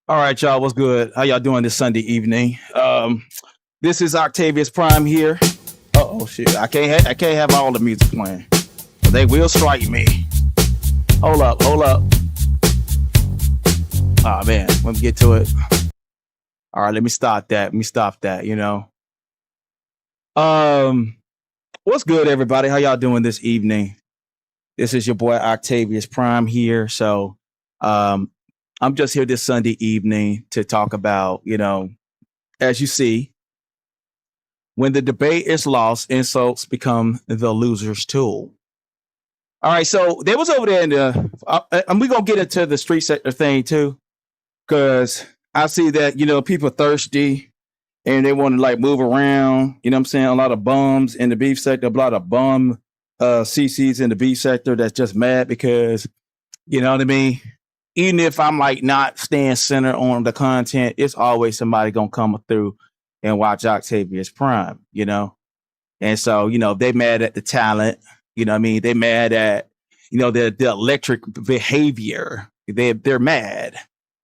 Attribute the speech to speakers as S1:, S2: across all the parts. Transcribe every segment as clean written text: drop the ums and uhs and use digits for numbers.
S1: All right, y'all. What's good? How y'all doing this Sunday evening? This is Octavius Prime here. Oh shit! I can't have all the music playing. They will strike me. Hold up, hold up. Oh man, let me get to it. All right, let me stop that. Let me stop that. Um, what's good, everybody? How y'all doing this evening? This is your boy Octavius Prime here. So, um, I'm just here this Sunday evening to talk about, as you see, when the debate is lost, insults become the loser's tool. All right, so they was over there in the, and we're gonna get into the street sector thing too, because I see that people are thirsty and they want to like move around. You know what I'm saying? A lot of bums in the beef sector, a lot of bum CCs in the beef sector that's just mad because you know what I mean. Even if I'm like not staying centered on the content, it's always somebody gonna come through and watch Octavius Prime. And so, they mad at the talent, you know what I mean? They mad at, the electric behavior. They're mad.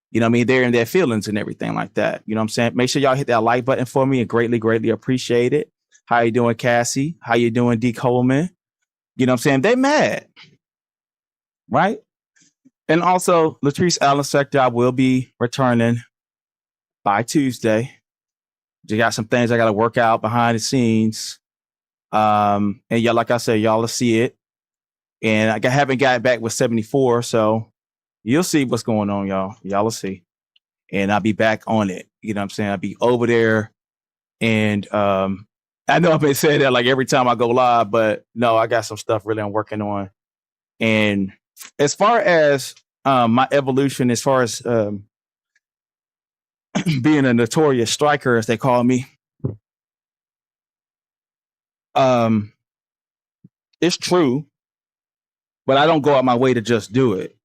S1: You know what I mean? They're in their feelings and everything like that. You know what I'm saying? Make sure y'all hit that like button for me and greatly, greatly appreciate it. How you doing, Cassie? How you doing, D. Coleman? You know what I'm saying? They mad. Right? And also, Latrice Allen Sector, I will be returning by Tuesday. Just got some things I got to work out behind the scenes. And y'all, like I said, y'all will see it. And I haven't gotten back with 74, so you'll see what's going on, y'all. Y'all will see. And I'll be back on it. You know what I'm saying? I'll be over there. And I know I've been saying that like every time I go live, but no, I got some stuff really I'm working on. And as far as my evolution, as far as being a notorious striker, as they call me, it's true, but I don't go out my way to just do it.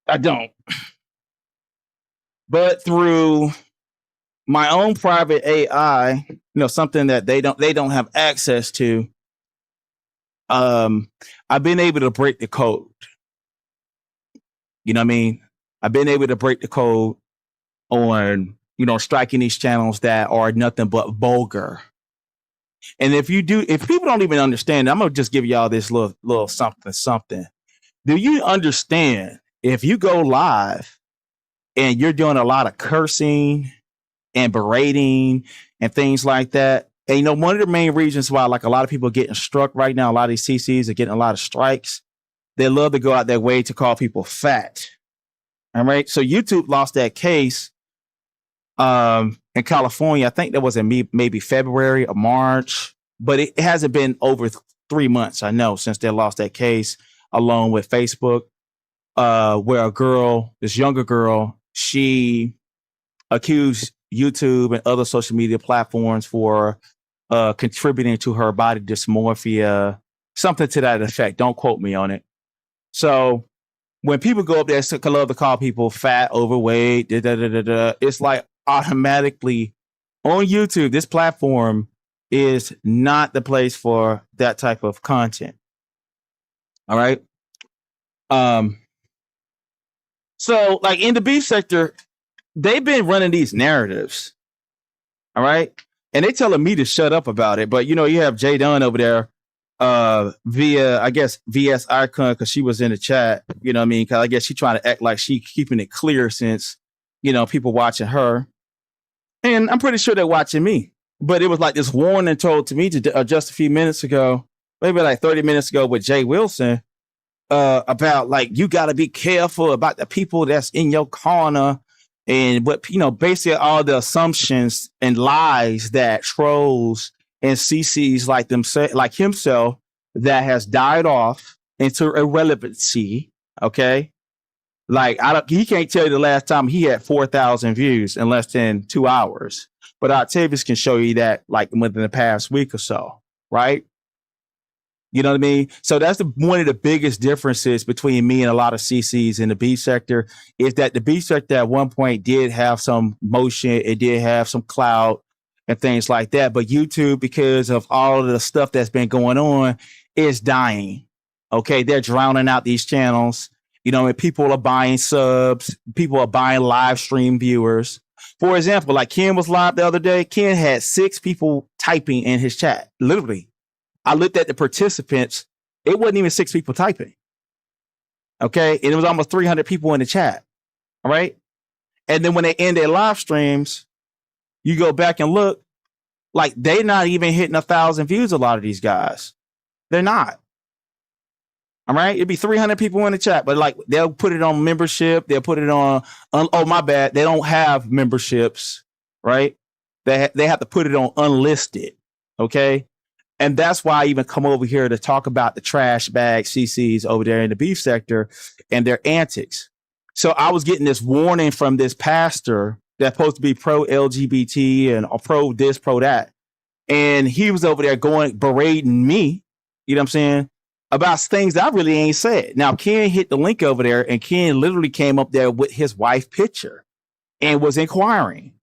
S1: I don't. But through my own private AI, something that they don't have access to, I've been able to break the code. You know what I mean? I've been able to break the code on, striking these channels that are nothing but vulgar. And if people don't even understand, I'm gonna just give y'all this little something. Do you understand if you go live and you're doing a lot of cursing and berating and things like that? And one of the main reasons why like a lot of people are getting struck right now, a lot of these CCs are getting a lot of strikes. They love to go out their way to call people fat. All right. So YouTube lost that case in California. I think that was in maybe February or March, but it hasn't been over 3 months, I know, since they lost that case, along with Facebook, where this younger girl, she accused YouTube and other social media platforms for contributing to her body dysmorphia, something to that effect. Don't quote me on it. So when people go up there, love to call people fat, overweight, it's like automatically on YouTube, this platform is not the place for that type of content. All right. So like in the beef sector, they've been running these narratives. All right. And they telling me to shut up about it. But you have Jay Dunn over there via, I guess, VS Icon, because she was in the chat, you know what I mean? Because I guess she trying to act like she keeping it clear since, people watching her. And I'm pretty sure they're watching me. But it was like this warning told to me just a few minutes ago, maybe like 30 minutes ago with Jay Wilson, about like, you got to be careful about the people that's in your corner. And what, basically all the assumptions and lies that trolls and CCs like himself that has died off into irrelevancy. Okay. Like he can't tell you the last time he had 4,000 views in less than 2 hours, but Octavius can show you that like within the past week or so. Right. You know what I mean? So that's one of the biggest differences between me and a lot of CCs in the B sector is that the B sector at one point did have some motion. It did have some clout and things like that. But YouTube, because of all of the stuff that's been going on, is dying. Okay. They're drowning out these channels. And people are buying subs, people are buying live stream viewers. For example, like Ken was live the other day. Ken had 6 people typing in his chat. Literally, I looked at the participants. It wasn't even 6 people typing. Okay. And it was almost 300 people in the chat. All right. And then when they end their live streams, you go back and look, like they're not even hitting 1,000 views. A lot of these guys, they're not. All right. It'd be 300 people in the chat, but like they'll put it on membership. They'll put it on, oh, my bad. They don't have memberships, right? They have to put it on unlisted. Okay. And that's why I even come over here to talk about the trash bag CCs over there in the beef sector and their antics. So I was getting this warning from this pastor that's supposed to be pro LGBT and pro this, pro that. And he was over there berating me, you know what I'm saying, about things that I really ain't said. Now, Ken hit the link over there, and Ken literally came up there with his wife's picture and was inquiring.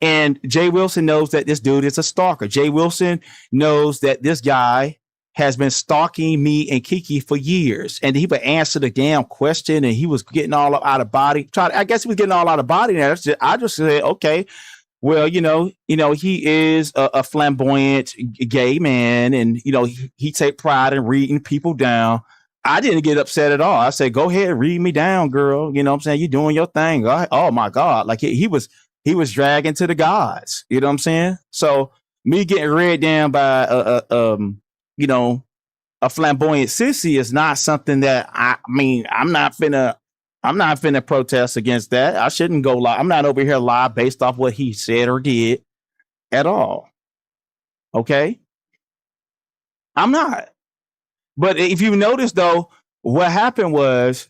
S1: And Jay Wilson knows that this dude is a stalker. Jay Wilson knows that this guy has been stalking me and Kiki for years. And he would answer the damn question, and he was getting all out of body. I guess he was getting all out of body. I just said, okay, well, he is a flamboyant gay man, and, he take pride in reading people down. I didn't get upset at all. I said, go ahead, read me down, girl. You know what I'm saying? You're doing your thing. Oh, my God. Like he was dragging to the gods. You know what I'm saying? So me getting read down by, a flamboyant sissy is not something that I'm not finna protest against that. I shouldn't go live. I'm not over here live based off what he said or did at all. Okay. I'm not. But if you notice though, what happened was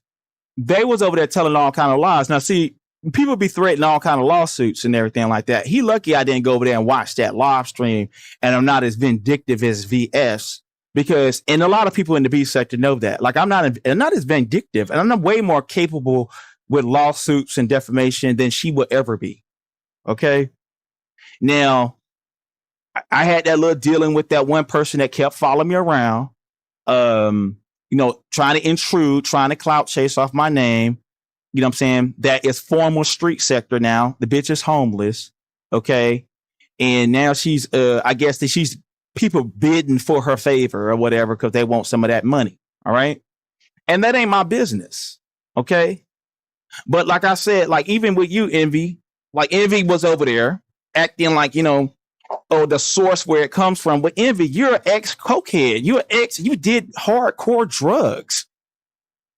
S1: they was over there telling all kind of lies. Now, see, people be threatening all kind of lawsuits and everything like that. He lucky I didn't go over there and watch that live stream, and I'm not as vindictive as VS, because, and a lot of people in the B sector know that. Like I'm not as vindictive, and I'm way more capable with lawsuits and defamation than she would ever be. Okay. Now, I had that little dealing with that one person that kept following me around, trying to intrude, trying to clout chase off my name. You know what I'm saying? That is formal street sector now. The bitch is homeless. Okay. And now she's, I guess that she's people bidding for her favor or whatever, because they want some of that money. All right. And that ain't my business. Okay. But like I said, like even with you, Envy, like Envy was over there acting like, the source where it comes from. But Envy, you're an ex-cokehead. You did hardcore drugs.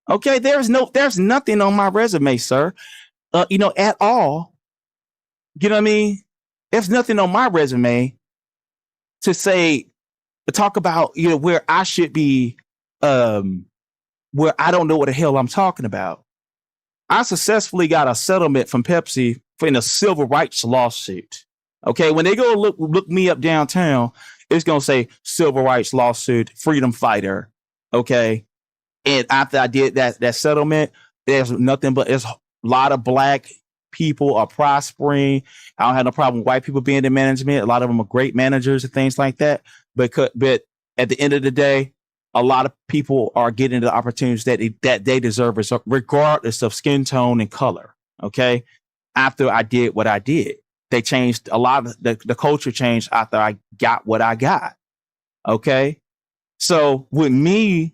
S1: Okay, there's nothing on my resume, sir. At all. You know what I mean? There's nothing on my resume to talk about, where I should be, where I don't know what the hell I'm talking about. I successfully got a settlement from Pepsi in a civil rights lawsuit. Okay, when they go look me up downtown, it's gonna say civil rights lawsuit, freedom fighter. Okay. And after I did that settlement, there's nothing but there's a lot of black people are prospering. I don't have no problem with white people being in management. A lot of them are great managers and things like that. But at the end of the day, a lot of people are getting the opportunities that they deserve, regardless of skin tone and color. Okay. After I did what I did, they changed a lot of the culture changed after I got what I got. Okay. So with me,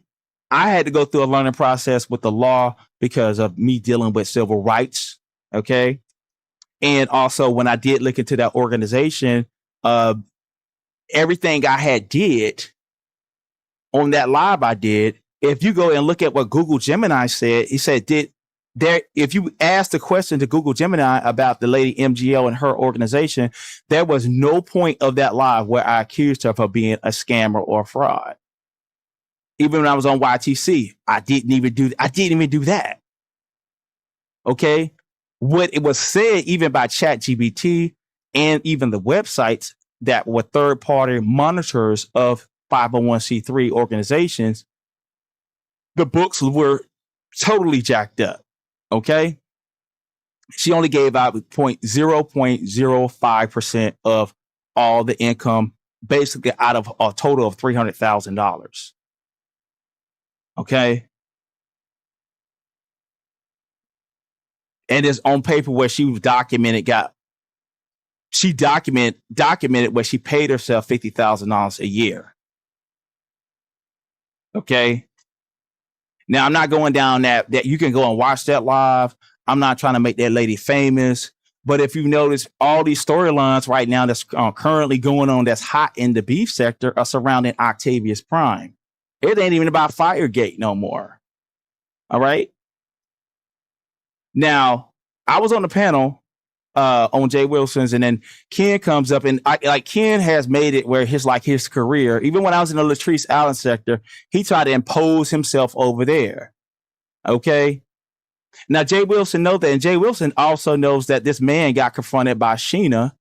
S1: I had to go through a learning process with the law because of me dealing with civil rights. Okay. And also when I did look into that organization, everything I had did on that live I did, if you go and look at what Google Gemini said, he said, if you ask the question to Google Gemini about the lady MGL and her organization, there was no point of that live where I accused her of being a scammer or fraud. Even when I was on YTC, I didn't even do that. Okay. What it was said, even by ChatGPT and even the websites that were third party monitors of 501c3 organizations, the books were totally jacked up. Okay. She only gave out 0.05% of all the income, basically out of a total of $300,000. Okay. And it's on paper where she was documented where she paid herself $50,000 a year. Okay. Now I'm not going down that you can go and watch that live. I'm not trying to make that lady famous. But if you notice, all these storylines right now that's currently going on that's hot in the beef sector are surrounding Octavius Prime. It ain't even about Firegate no more. All right. Now, I was on the panel on Jay Wilson's, and then Ken comes up, and Ken has made it where his career, even when I was in the Latrice Allen sector, he tried to impose himself over there. Okay. Now, Jay Wilson knows that, and Jay Wilson also knows that this man got confronted by Sheena,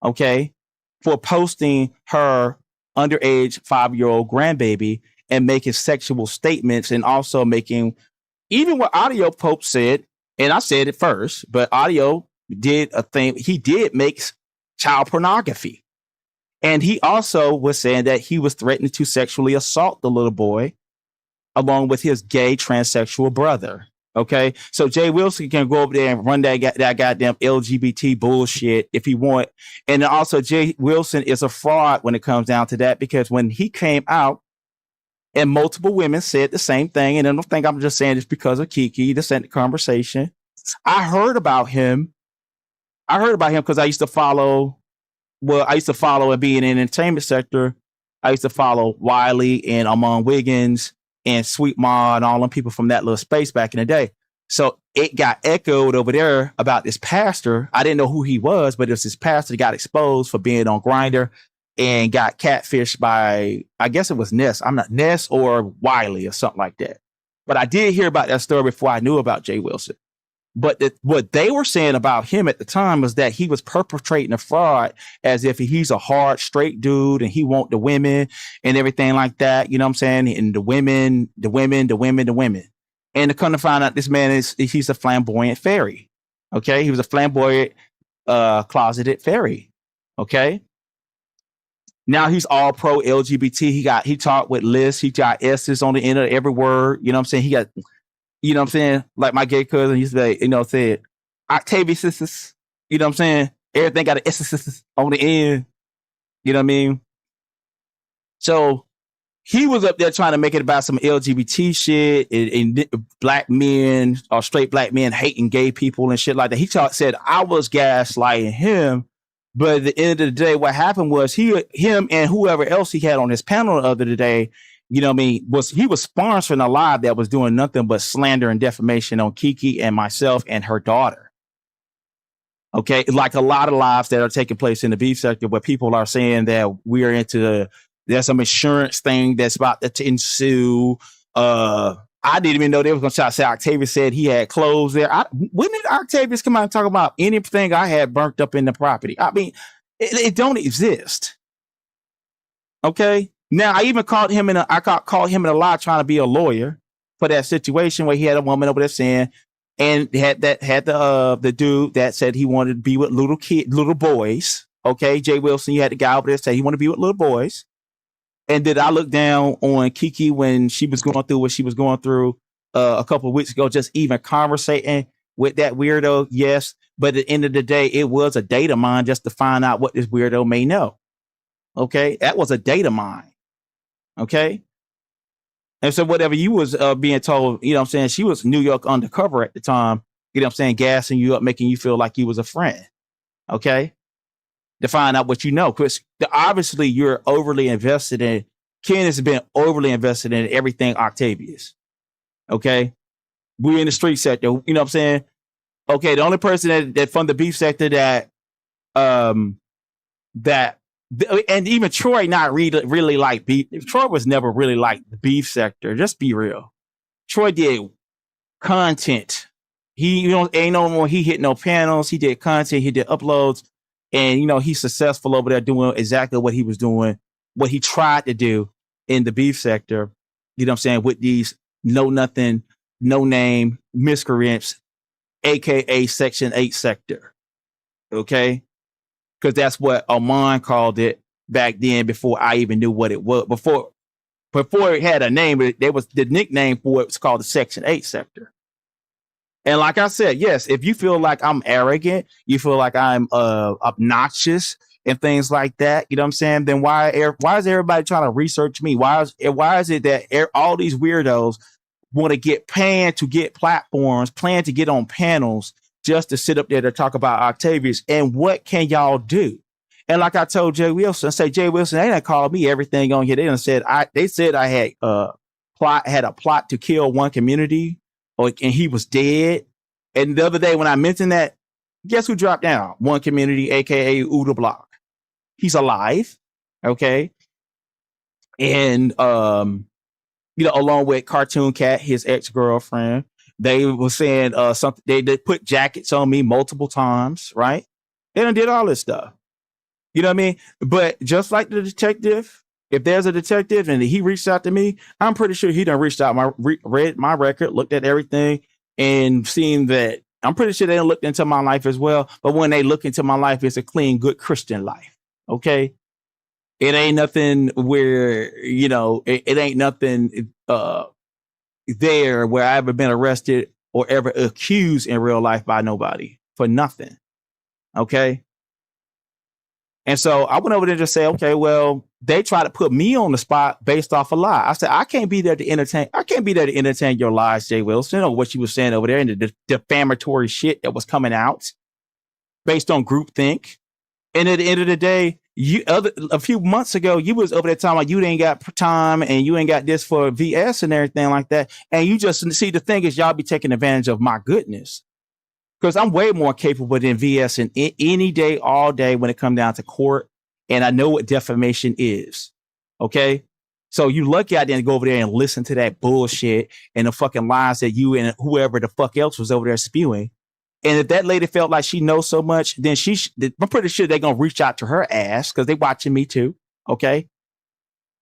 S1: okay, for posting her underage 5-year-old grandbaby and making sexual statements, and also making, even what Audio Pope said, and I said it first, but Audio did a thing. He did make child pornography. And he also was saying that he was threatening to sexually assault the little boy along with his gay transsexual brother. Okay, so Jay Wilson can go over there and run that goddamn LGBT bullshit if he want. And also, Jay Wilson is a fraud when it comes down to that, because when he came out and multiple women said the same thing, and I don't think I'm just saying this because of Kiki, this ain't the conversation. I heard about him because I used to follow and be in the entertainment sector. I used to follow Wiley and Amon Wiggins and Sweet Ma and all them people from that little space back in the day. So it got echoed over there about this pastor. I didn't know who he was, but it was this pastor that got exposed for being on Grindr and got catfished by, I guess it was Ness. I'm not Ness or Wiley or something like that. But I did hear about that story before I knew about Jay Wilson. But what they were saying about him at the time was that he was perpetrating a fraud as if he's a hard, straight dude and he want the women and everything like that. You know what I'm saying? And the women. And to come to find out, this man he's a flamboyant fairy. Okay. He was a flamboyant, closeted fairy. Okay. Now he's all pro LGBT. He talked with lists. He got S's on the end of every word. You know what I'm saying? He got, you know what I'm saying? Like my gay cousin used to say, you know, said Octavius sisters. You know what I'm saying? Everything got an S on the end. You know what I mean? So he was up there trying to make it about some LGBT shit and black men or straight black men hating gay people and shit like that. He said I was gaslighting him. But at the end of the day, what happened was him and whoever else he had on his panel the other day, you know what I mean, he was sponsoring a live that was doing nothing but slander and defamation on Kiki and myself and her daughter. Okay, like a lot of lives that are taking place in the beef sector where people are saying that there's some insurance thing that's about to ensue. I didn't even know they were going to try to say Octavius said he had clothes there. When did Octavius come out and talk about anything I had burnt up in the property? I mean, it don't exist. Okay. Now I even called him in a lie trying to be a lawyer for that situation where he had a woman over there saying, and had the dude that said he wanted to be with little boys. Okay. Jay Wilson, you had the guy over there say he wanted to be with little boys. And did I look down on Kiki when she was going through what she was going through a couple of weeks ago, just even conversating with that weirdo? Yes. But at the end of the day, it was a data mine just to find out what this weirdo may know. Okay. That was a data mine. Okay. And so whatever you was being told, you know what I'm saying? She was New York undercover at the time, you know what I'm saying? Gassing you up, making you feel like you was a friend. Okay. To find out what you know. Because obviously you're overly invested in, Ken has been overly invested in everything Octavius. Okay. We're in the street sector. You know what I'm saying? Okay. The only person that from the beef sector and even Troy not really like beef. Troy was never really like the beef sector. Just be real. Troy did content. He, ain't no more. He hit no panels. He did content. He did uploads. And, he's successful over there doing exactly what he was doing, what he tried to do in the beef sector, you know what I'm saying, with these know nothing, no name miscreants, AKA Section 8 sector. Okay? Because that's what Amon called it back then before I even knew what it was. Before it had a name, there was the nickname for it was called the Section 8 sector. And like I said, yes, if you feel like I'm arrogant, you feel like I'm obnoxious and things like that, you know what I'm saying? Then why is everybody trying to research me? Why is it that all these weirdos want to get planned to get platforms, plan to get on panels just to sit up there to talk about Octavius? And what can y'all do? And like I told Jay Wilson, I say Jay Wilson, they done called me everything on here. They done said they said I had a plot to kill one community, and he was dead. And the other day when I mentioned that, guess who dropped down? One community, aka Uda Block. He's alive. Okay. And along with Cartoon Cat, his ex-girlfriend, they were saying something. They put jackets on me multiple times, right? They done did all this stuff. You know what I mean? But just like the detective, if there's a detective and he reached out to me, I'm pretty sure he done reached out, read my record, looked at everything, and seen that I'm pretty sure they done looked into my life as well. But when they look into my life, it's a clean, good Christian life. Okay. It ain't nothing where, it ain't nothing there where I ever been arrested or ever accused in real life by nobody for nothing. Okay. And so I went over there to say, okay, well, they try to put me on the spot based off a lie. I said, I can't be there to entertain your lies, Jay Wilson, or what you were saying over there and the defamatory shit that was coming out based on groupthink. And at the end of the day, a few months ago, you was over there talking about you ain't got time and you ain't got this for VS and everything like that. And you just see, the thing is, y'all be taking advantage of my goodness. Because I'm way more capable than VS in any day, all day when it comes down to court. And I know what defamation is. Okay. So you lucky I didn't go over there and listen to that bullshit and the fucking lies that you and whoever the fuck else was over there spewing. And if that lady felt like she knows so much, then I'm pretty sure they're going to reach out to her ass because they're watching me too. Okay.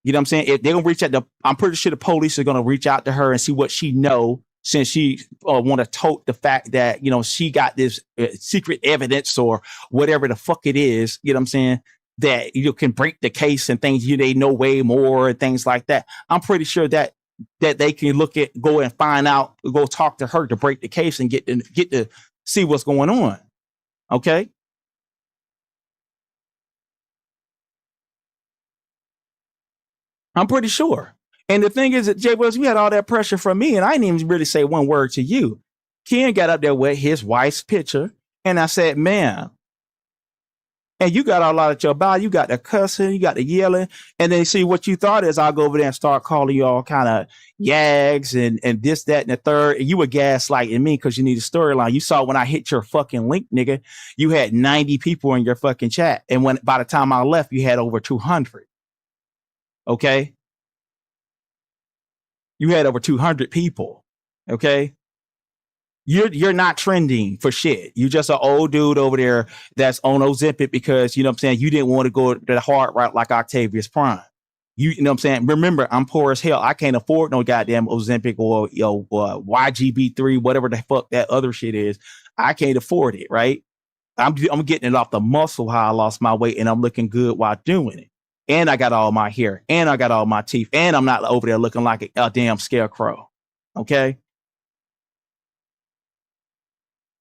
S1: You know what I'm saying? If they're going to reach out I'm pretty sure the police are going to reach out to her and see what she know, since she want to tote the fact that, she got this secret evidence or whatever the fuck it is, you know what I'm saying, that you can break the case and things they know way more and things like that. I'm pretty sure that they can go and find out, go talk to her to break the case and get to see what's going on. Okay. I'm pretty sure. And the thing is that Jay Wells, you had all that pressure from me, and I didn't even really say one word to you. Ken got up there with his wife's picture, and I said, "Man," and you got a lot of your body. You got the cussing, you got the yelling, and then see what you thought is I'll go over there and start calling you all kind of yags and this, that, and the third. And you were gaslighting me because you need a storyline. You saw when I hit your fucking link, nigga, you had 90 people in your fucking chat, and by the time I left, you had over 200. Okay. You had over 200 people. Okay. You're not trending for shit. You're just an old dude over there that's on Ozempic because, you know what I'm saying, you didn't want to go the hard route like Octavius Prime. You know what I'm saying? Remember, I'm poor as hell. I can't afford no goddamn Ozempic or YGB3, whatever the fuck that other shit is. I can't afford it, right? I'm getting it off the muscle how I lost my weight, and I'm looking good while doing it. And I got all my hair, and I got all my teeth, and I'm not over there looking like a damn scarecrow. Okay.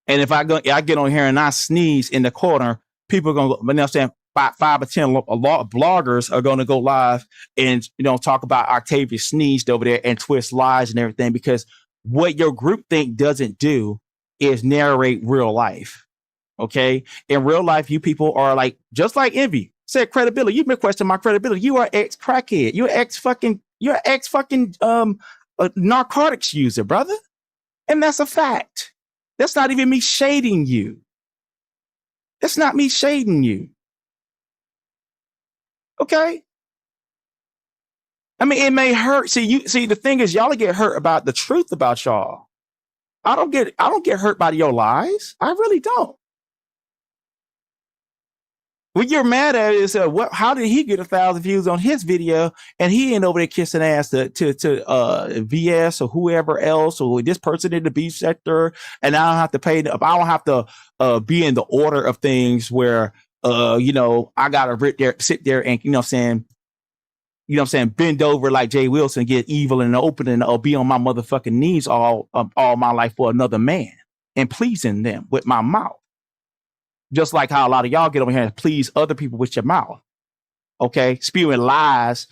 S1: And if I get on here and I sneeze in the corner, people are going to go, you know what I'm saying, five or 10 bloggers are going to go live and, talk about Octavius sneezed over there and twist lies and everything, because what your groupthink doesn't do is narrate real life. Okay. In real life, you people are like, just like Envy said, credibility. You've been questioning my credibility. You are ex-crackhead. You're ex fucking narcotics user, brother. And that's a fact. That's not even me shading you. That's not me shading you. Okay. I mean, it may hurt. See, the thing is, y'all get hurt about the truth about y'all. I don't get hurt by your lies. I really don't. What you're mad at is how did he get 1,000 views on his video and he ain't over there kissing ass to VS or whoever else or this person in the beef sector, and I don't have to pay. I don't have to be in the order of things where I gotta sit there and bend over like Jay Wilson, get evil in the open, and be on my motherfucking knees all my life for another man. and pleasing them with my mouth. Just like how a lot of y'all get over here and please other people with your mouth. Okay, spewing lies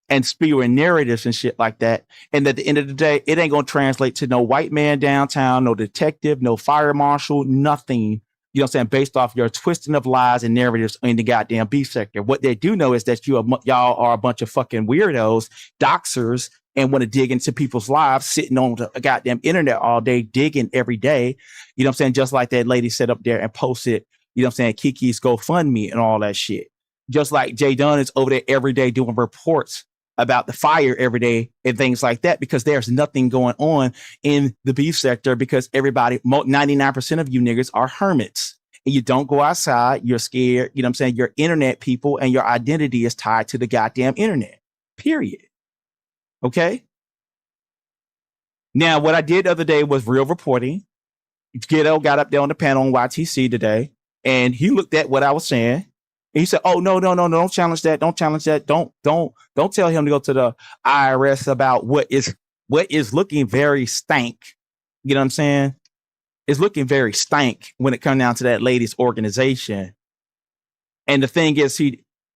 S1: and spewing narratives and shit like that. And at the end of the day, it ain't gonna translate to no white man downtown, no detective, no fire marshal, nothing. You know what I'm saying? Based off your twisting of lies and narratives in the goddamn beef sector. What they do know is that y'all are a bunch of fucking weirdos, doxers, and want to dig into people's lives, sitting on the goddamn internet all day, digging every day. You know what I'm saying? Just like that lady sat up there and posted, you know what I'm saying, Kiki's GoFundMe and all that shit. Just like Jay Dunn is over there every day doing reports about the fire every day and things like that, because there's nothing going on in the beef sector because everybody, 99% of you niggas are hermits and you don't go outside. You're scared. You know what I'm saying? You're internet people and your identity is tied to the goddamn internet, period. Okay. Now, what I did the other day was real reporting. Ghetto got up there on the panel on YTC today and he looked at what I was saying. He said, "Oh, no, don't challenge that. Don't challenge that. Don't tell him to go to the IRS about what is looking very stank." You know what I'm saying? It's looking very stank when it comes down to that lady's organization. And the thing is,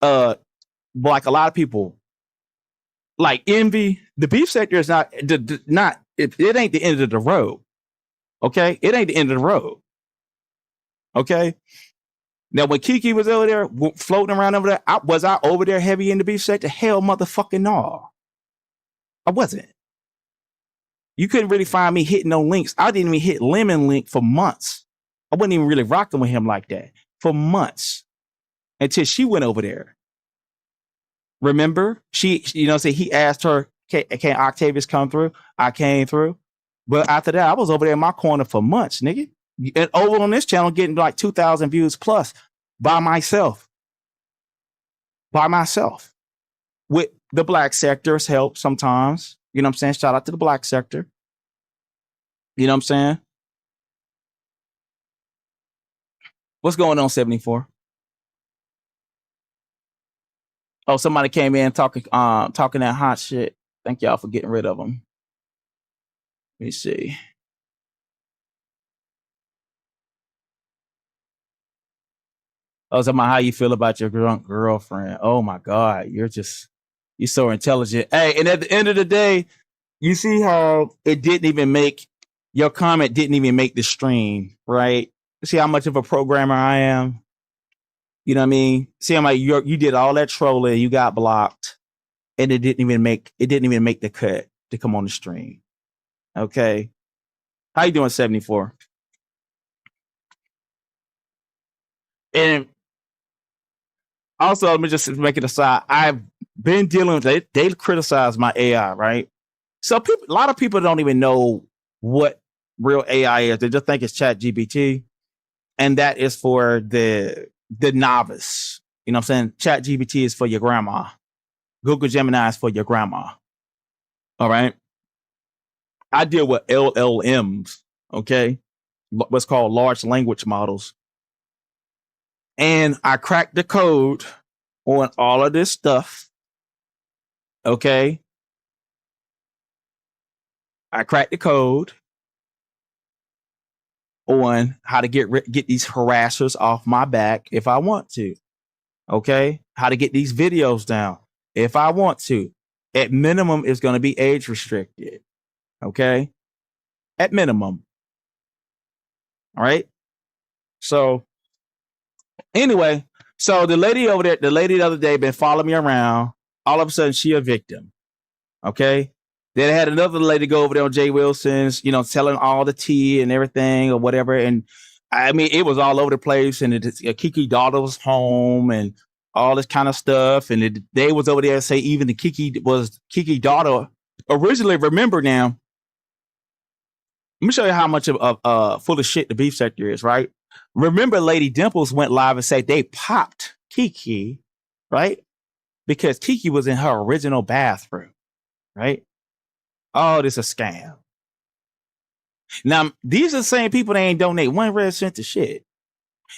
S1: like a lot of people, like envy, the beef sector is not it ain't the end of the road. Okay? It ain't the end of the road. Okay? Now, when Kiki was over there floating around over there, was I over there heavy in the beef sector? Hell motherfucking no. I wasn't. You couldn't really find me hitting no links. I didn't even hit Lemon Link for months. I wasn't even really rocking with him like that for months until she went over there. Remember? She, you know, say he asked her, can Octavius come through? I came through. But after that, I was over there in my corner for months, nigga. And over on this channel, getting like 2,000 views plus by myself. With the black sector's help sometimes. You know what I'm saying? Shout out to the black sector. You know what I'm saying? What's going on, 74? Oh, somebody came in talking that hot shit. Thank y'all for getting rid of them. Let me see. I was talking about how you feel about your drunk girlfriend. Oh my God, you're so intelligent. Hey, and at the end of the day, you see how your comment didn't even make the stream, right? See how much of a programmer I am? You know what I mean? See how you did all that trolling, you got blocked, and it didn't even make the cut to come on the stream. Okay. How you doing, 74? And also, let me just make it aside. I've been dealing with it. They criticize my AI, right? So a lot of people don't even know what real AI is. They just think it's ChatGPT, and that is for the novice. You know what I'm saying? ChatGPT is for your grandma. Google Gemini is for your grandma. All right. I deal with LLMs, okay? What's called large language models. And I cracked the code on all of this stuff. Okay. I cracked the code on how to get these harassers off my back if I want to. Okay. How to get these videos down if I want to. At minimum, it's going to be age restricted. Okay. At minimum. All right. So anyway, so the lady over there, the other day been following me around. All of a sudden, she a victim. Okay. Then I had another lady go over there on Jay Wilson's, you know, telling all the tea and everything or whatever. And I mean, it was all over the place. And Kiki daughter was home and all this kind of stuff. And they was over there say even the Kiki daughter originally. Remember now, let me show you how much of full of shit the beef sector is, right? Remember, Lady Dimples went live and said they popped Kiki, right? Because Kiki was in her original bathroom, right? Oh, this is a scam. Now, these are the same people that ain't donate 1 red cent to shit.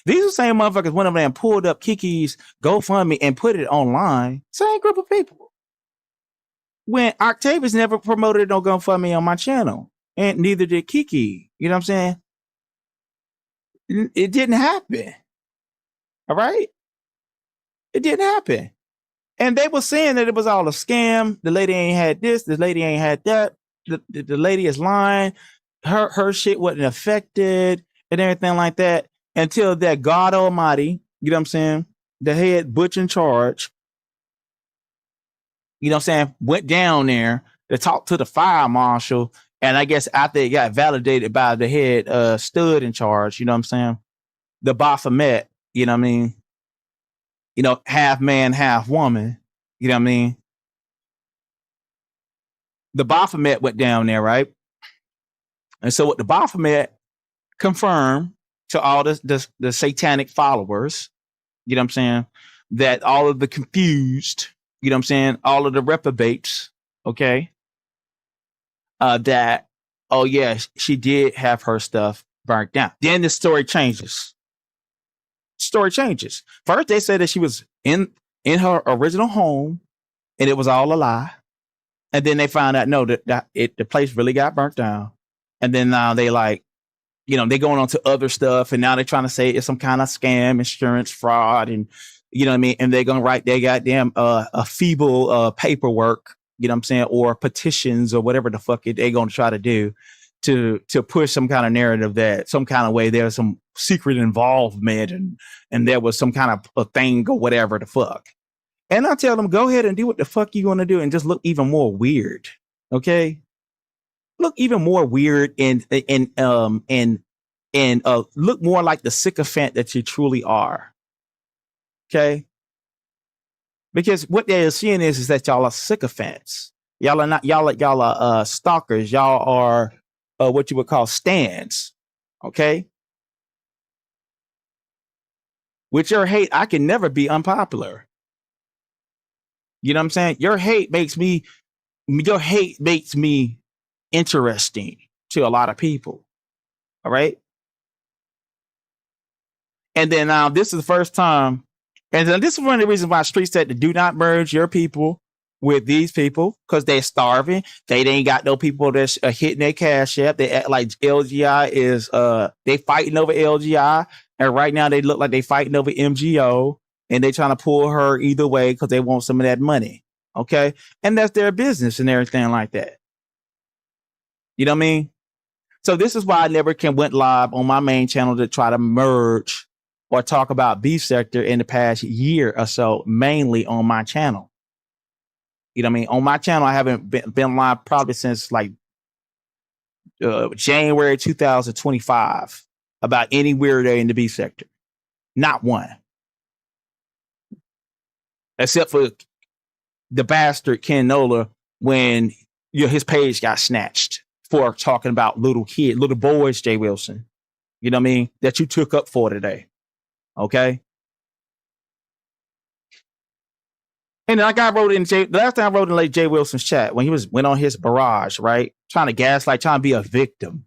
S1: These are the same motherfuckers went over there and pulled up Kiki's GoFundMe and put it online. Same group of people. When Octavius never promoted no GoFundMe on my channel. And neither did Kiki. You know what I'm saying? It didn't happen. All right. It didn't happen. And they were saying that it was all a scam. The lady ain't had this. The lady ain't had that. The lady is lying. Her shit wasn't affected and everything like that until that God Almighty, you know what I'm saying? The head butch in charge, you know what I'm saying, went down there to talk to the fire marshal. And I guess after it got validated by the head stud in charge, you know what I'm saying? The Baphomet, you know what I mean? You know, half man, half woman, you know what I mean? The Baphomet went down there, right? And so what the Baphomet confirmed to all the satanic followers, you know what I'm saying, that all of the confused, you know what I'm saying, all of the reprobates, okay, that, oh yeah, she did have her stuff burnt down. Then the story changes. Story changes. First, they said that she was in her original home and it was all a lie. And then they found out, no, the place really got burnt down. And then now they like, you know, they going on to other stuff. And now they're trying to say it's some kind of scam, insurance fraud. And, you know what I mean? And they're going to write their goddamn a feeble paperwork, you know what I'm saying? Or petitions or whatever the fuck they're going to try to do to push some kind of narrative that some kind of way there's some secret involvement and there was some kind of a thing or whatever the fuck. And I tell them, go ahead and do what the fuck you want to do and just look even more weird. Okay. Look even more weird and look more like the sycophant that you truly are. Okay. Because what they're seeing is that y'all are sycophants. Y'all are not, y'all are stalkers. Y'all are what you would call stands. Okay. With your hate, I can never be unpopular. You know what I'm saying? Your hate makes me interesting to a lot of people. All right. And then now this is the first time. And then this is one of the reasons why Street said to do not merge your people with these people because they're starving. They ain't got no people that's hitting their cash app. They act like LGI is they fighting over LGI. And right now they look like they fighting over MGO. And they trying to pull her either way because they want some of that money. Okay. And that's their business and everything like that. You know what I mean? So this is why I never went live on my main channel to try to merge or talk about B sector in the past year or so, mainly on my channel. You know what I mean? On my channel, I haven't been live probably since like January 2025 about any weirdo in the B sector. Not one. Except for the bastard Ken Nola when his page got snatched for talking about little boys, Jay Wilson. You know what I mean? That you took up for today. Okay. And like I wrote in the last time I wrote in Jay Wilson's chat when he went on his barrage, right? Trying to gaslight, trying to be a victim.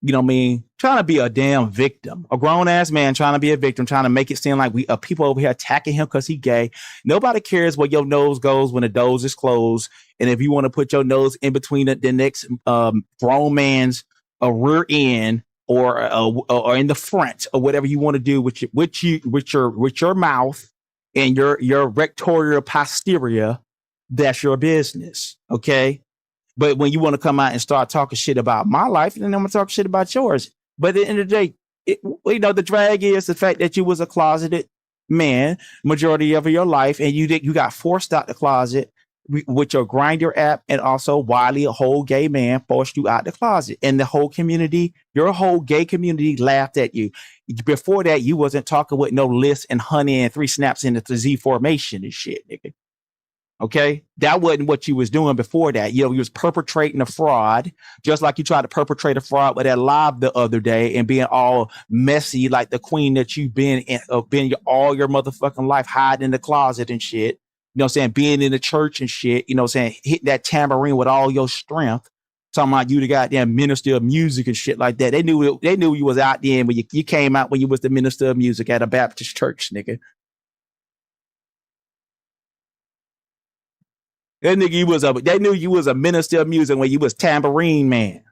S1: You know what I mean? Trying to be a damn victim. A grown ass man trying to be a victim, trying to make it seem like we are people over here attacking him because he gay. Nobody cares where your nose goes when the doors is closed. And if you want to put your nose in between the next grown man's rear end or in the front or whatever you want to do with your mouth and your rectorial posterior, that's your business. Okay. But when you want to come out and start talking shit about my life, then I'm going to talk shit about yours. But at the end of the day, you know, the drag is the fact that you was a closeted man majority of your life. And you got forced out the closet with your Grindr app. And also Wiley, a whole gay man, forced you out the closet. And the whole community, your whole gay community laughed at you. Before that, you wasn't talking with no list and honey and 3 snaps into the Z formation and shit, nigga. Okay, that wasn't what you was doing before that. You know, you was perpetrating a fraud, just like you tried to perpetrate a fraud with that live the other day and being all messy like the queen that you've been all your motherfucking life, hiding in the closet and shit. You know what I'm saying? Being in the church and shit, you know what I'm saying? Hitting that tambourine with all your strength. Talking about you the goddamn minister of music and shit like that. They knew you was out there when you came out when you was the minister of music at a Baptist church, nigga. They knew you was a minister of music when you was tambourine man.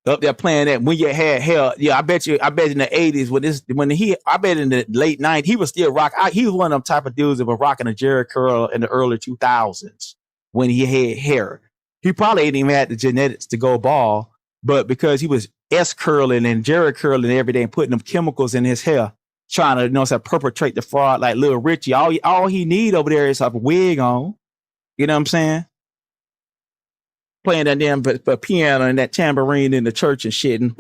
S1: up there playing that when you had hell. Yeah, I bet in the 80s I bet in the late 90s, he was still rock. He was one of them type of dudes that were rocking a Jerry curl in the early 2000s when he had hair. He probably ain't even had the genetics to go bald, but because he was S curling and Jerry curling every day and putting them chemicals in his hair, trying to perpetrate the fraud like Little Richie. All he need over there is a wig on. You know what I'm saying? Playing that damn piano and that tambourine in the church and shit, and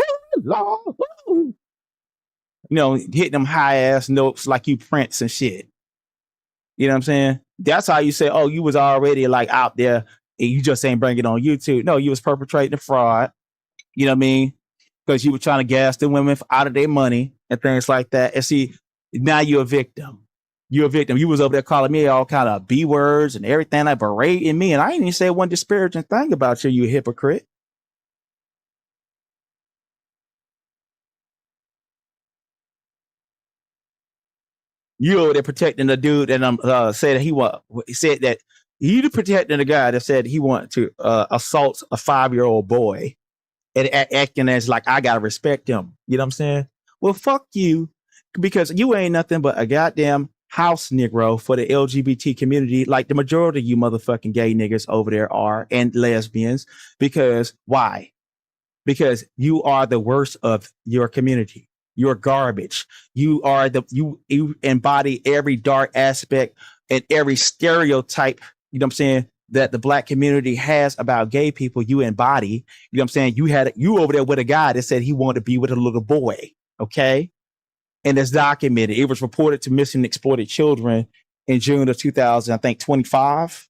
S1: hitting them high ass notes like you Prince and shit. You know what I'm saying? That's how you say, oh, you was already like out there and you just ain't bring it on YouTube. No, you was perpetrating the fraud. You know what I mean? Because you were trying to gas the women out of their money and things like that. And see, now you're a victim. You're a victim. You was over there calling me all kind of B words and everything, like berating me. And I didn't even say one disparaging thing about you, you hypocrite. You over there protecting the dude that said that you protecting the guy that said he wanted to assault a 5-year-old boy and acting as like I gotta respect him. You know what I'm saying? Well, fuck you, because you ain't nothing but a goddamn house Negro for the LGBT community, like the majority of you motherfucking gay niggas over there are, and lesbians. Because why? Because you are the worst of your community. You're garbage. You embody every dark aspect and every stereotype, you know what I'm saying, that the black community has about gay people. You embody, you know what I'm saying? You over there with a guy that said he wanted to be with a little boy. Okay. And it's documented. It was reported to missing and exploited children in June of 2025.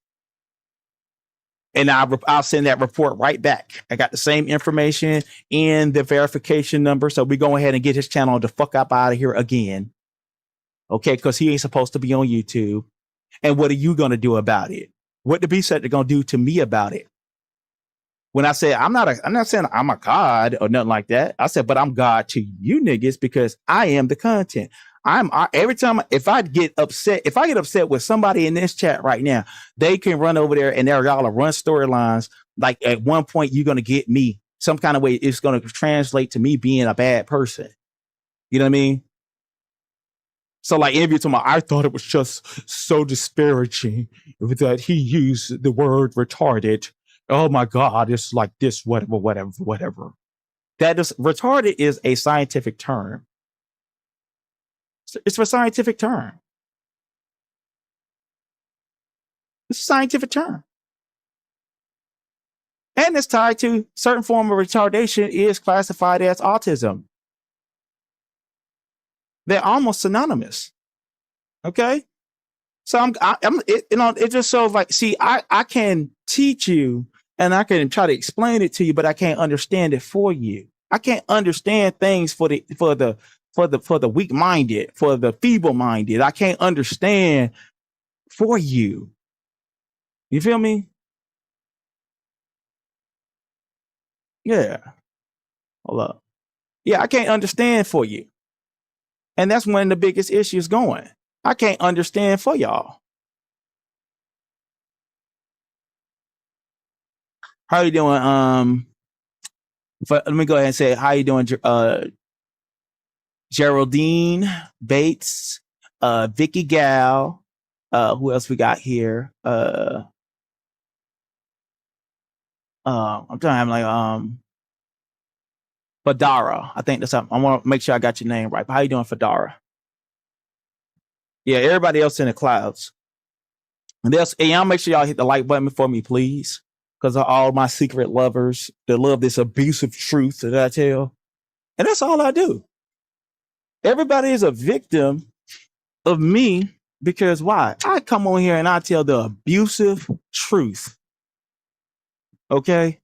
S1: And I'll send that report right back. I got the same information and the verification number. So we go ahead and get his channel the fuck up out of here again. Okay, because he ain't supposed to be on YouTube. And what are you going to do about it? What the beast said they're going to do to me about it? When I say I'm not saying I'm a god or nothing like that. I said, but I'm God to you niggas because I am the content. Every time if I get upset with somebody in this chat right now, they can run over there and they're gonna run storylines. Like at one point, you're gonna get me some kind of way. It's gonna translate to me being a bad person. You know what I mean? So like every time I thought it was just so disparaging that he used the word retarded. Oh my God, it's like this, whatever. That is retarded is a scientific term. It's a scientific term. It's a scientific term. And it's tied to certain form of retardation is classified as autism. They're almost synonymous. Okay. So it just shows like, see, I can teach you and I can try to explain it to you, but I can't understand it for you. I can't understand things for the weak-minded, for the feeble-minded. I can't understand for you. You feel me? Yeah. Hold up. Yeah, I can't understand for you. And that's one of the biggest issues going. I can't understand for y'all. How you doing? Let me go ahead and say, how you doing, Geraldine Bates, Vicky Gal, who else we got here? I'm trying to have like Fadara. I think that's something. I want to make sure I got your name right. How you doing, Fadara? Yeah, everybody else in the clouds. And y'all make sure y'all hit the like button for me, please. Because of all my secret lovers that love this abusive truth that I tell. And that's all I do. Everybody is a victim of me because why? I come on here and I tell the abusive truth. Okay?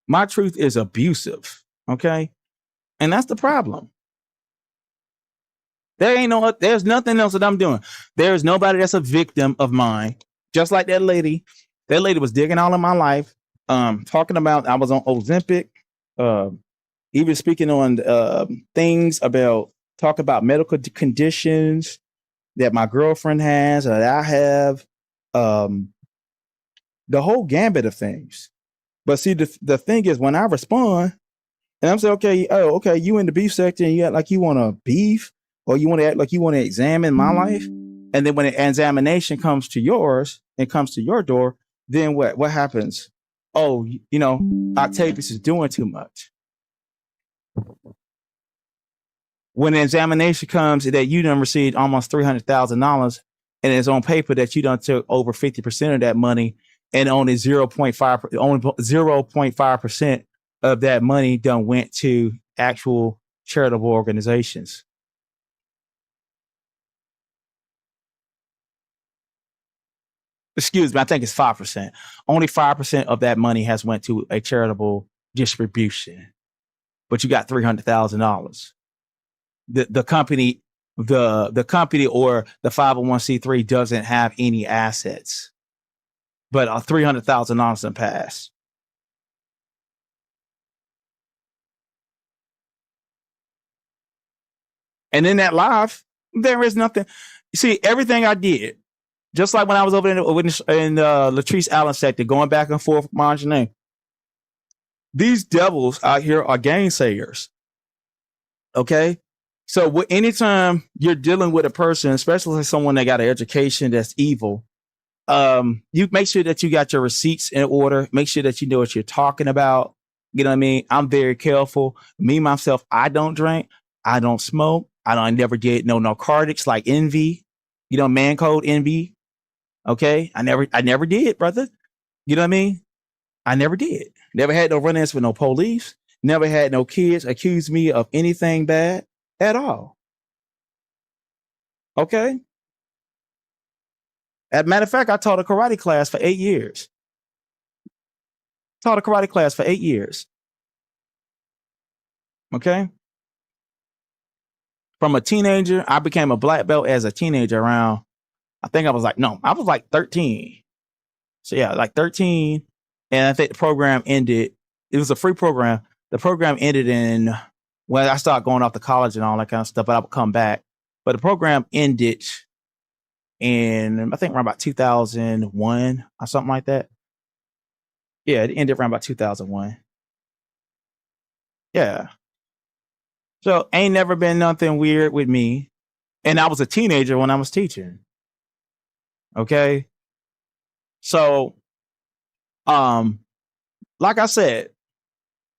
S1: My truth is abusive. Okay? And that's the problem. There's nothing else that I'm doing. There's nobody that's a victim of mine. Just like that lady. That lady was digging all in my life. Talking about I was on Ozempic. Even speaking on things about talk about medical conditions that my girlfriend has or that I have. the whole gambit of things. But see, the thing is, when I respond and I'm saying, okay, oh, okay, you in the beef section, and you act like you want to beef, or you want to act like you want to examine my life, and then when an examination comes to yours and comes to your door, then what happens? Oh, Octavius is doing too much. When an examination comes that you done received almost $300,000, and it's on paper that you done took over 50% of that money, and only 0.5% of that money done went to actual charitable organizations. Excuse me, I think it's 5%. Only 5% of that money has went to a charitable distribution. But you got $300,000. The company, the company or the 501c3 doesn't have any assets, but $300,000 in pass. And in that live, there is nothing. You see, everything I did, just like when I was over in Latrice Allen sector, going back and forth with Marjane, these devils out here are gainsayers. Okay? So anytime you're dealing with a person, especially someone that got an education that's evil, you make sure that you got your receipts in order. Make sure that you know what you're talking about. You know what I mean? I'm very careful. Me, myself, I don't drink. I don't smoke. I never did no narcotics like envy. Man code envy. Okay? I never did, brother. You know what I mean? I never did. Never had no run-ins with no police. Never had no kids accuse me of anything bad at all. Okay? As a matter of fact, I taught a karate class for 8 years. Okay? From a teenager, I became a black belt as a teenager around, I was like 13. So yeah, like 13. And I think the program ended. It was a free program. The program ended when I started going off to college and all that kind of stuff, but I would come back. But the program ended in, I think around about 2001 or something like that. Yeah, it ended around about 2001. Yeah. So ain't never been nothing weird with me. And I was a teenager when I was teaching. Okay. So, like I said,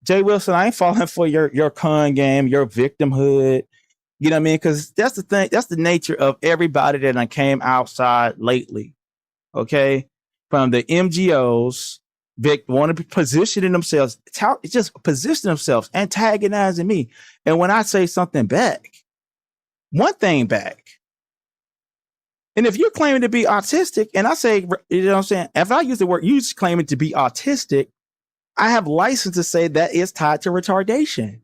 S1: Jay Wilson, I ain't falling for your con game, your victimhood. You know what I mean? Because that's the thing. That's the nature of everybody that I came outside lately. Okay. From the MGOs, want to be positioning themselves, just position themselves, antagonizing me. And when I say something back, one thing back, and if you're claiming to be autistic, and I say, you know what I'm saying? If I use the word you claiming to be autistic, I have license to say that is tied to retardation.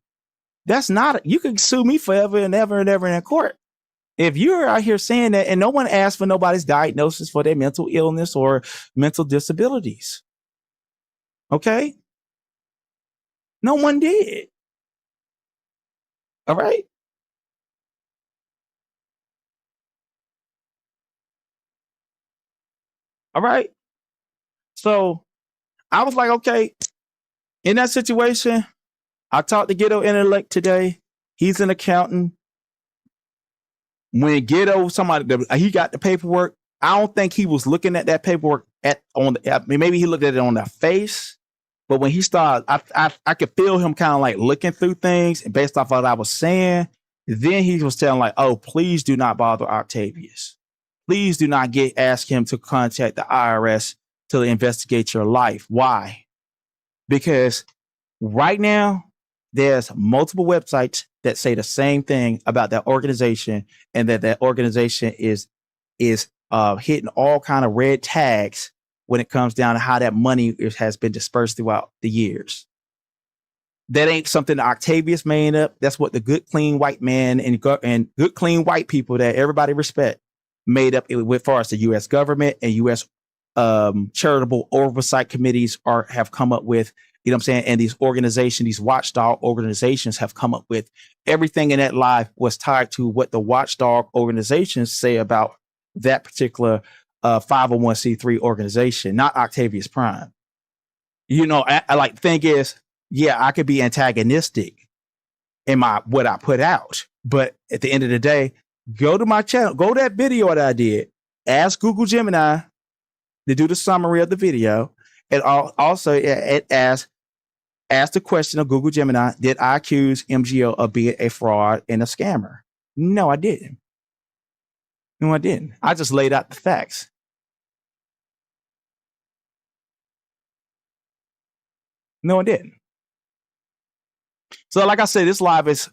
S1: That's not, you can sue me forever and ever and ever in court. If you're out here saying that, and no one asked for nobody's diagnosis for their mental illness or mental disabilities. Okay? No one did. All right? All right? So I was like, okay, in that situation, I talked to Ghetto Intellect today. He's an accountant. When Ghetto, he got the paperwork. I don't think he was looking at that paperwork maybe he looked at it on the face. But when he started, I could feel him kind of like looking through things, and based off what I was saying, then he was telling like, oh, please do not bother Octavius. Please do not ask him to contact the IRS to investigate your life. Why? Because right now, there's multiple websites that say the same thing about that organization, and that organization is hitting all kind of red tags when it comes down to how that money has been dispersed throughout the years. That ain't something that Octavius made up. That's what the good, clean white man and good, clean white people that everybody respect made up with far as the U.S. government and U.S. charitable oversight committees have come up with. You know what I'm saying? And these organizations, these watchdog organizations have come up with everything in that life was tied to what the watchdog organizations say about that particular a 501c3 organization, not Octavius Prime. You know, I like thing is, yeah, I could be antagonistic in what I put out, but at the end of the day, go to my channel, go to that video that I did, ask Google Gemini to do the summary of the video, and also ask the question of Google Gemini: did I accuse MGO of being a fraud and a scammer? No, I didn't. No, I didn't. I just laid out the facts. No, I didn't. So, like I said, this live is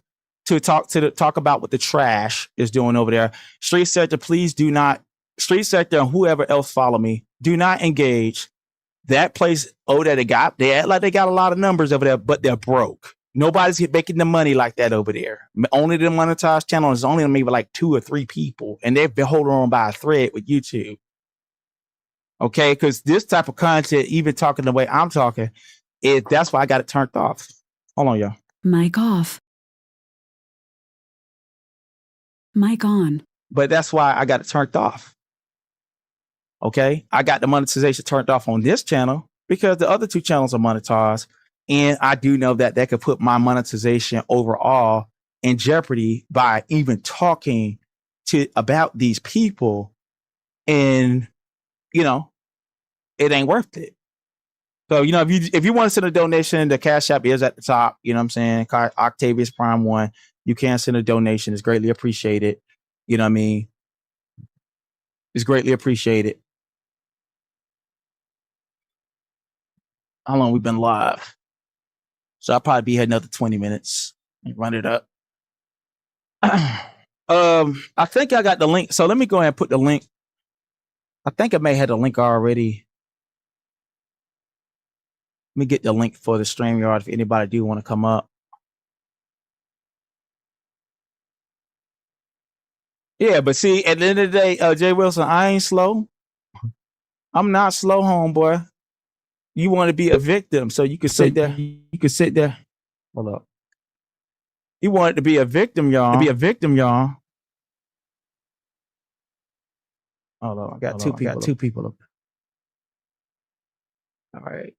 S1: to talk about what the trash is doing over there. Street Sector, please do not. Street Sector and whoever else follow me, do not engage. That place, they act like they got a lot of numbers over there, but they're broke. Nobody's making the money like that over there. Only the monetized channel is only maybe like 2 or 3 people, and they've been holding on by a thread with YouTube. Okay, because this type of content, even talking the way I'm talking, that's why I got it turned off. Hold on, y'all.
S2: Mic off. Mic on.
S1: But that's why I got it turned off. Okay, I got the monetization turned off on this channel because the other 2 channels are monetized. And I do know that could put my monetization overall in jeopardy by even talking about these people. And, you know, it ain't worth it. So, you know, if you want to send a donation, the Cash App is at the top. You know what I'm saying? Octavius Prime 1. You can send a donation. It's greatly appreciated. You know what I mean? It's greatly appreciated. How long we been live? So I'll probably be here another 20 minutes and run it up. I think I got the link. So let me go ahead and put the link. I think I may have the link already. Let me get the link for the StreamYard if anybody do want to come up. Yeah, but see, at the end of the day, Jay Wilson, I ain't slow. I'm not slow, homeboy. You want to be a victim, so you can sit there. You can sit there. Hold up. You wanted to be a victim, y'all. Hold on, I got 2 people. I got 2 people. All right.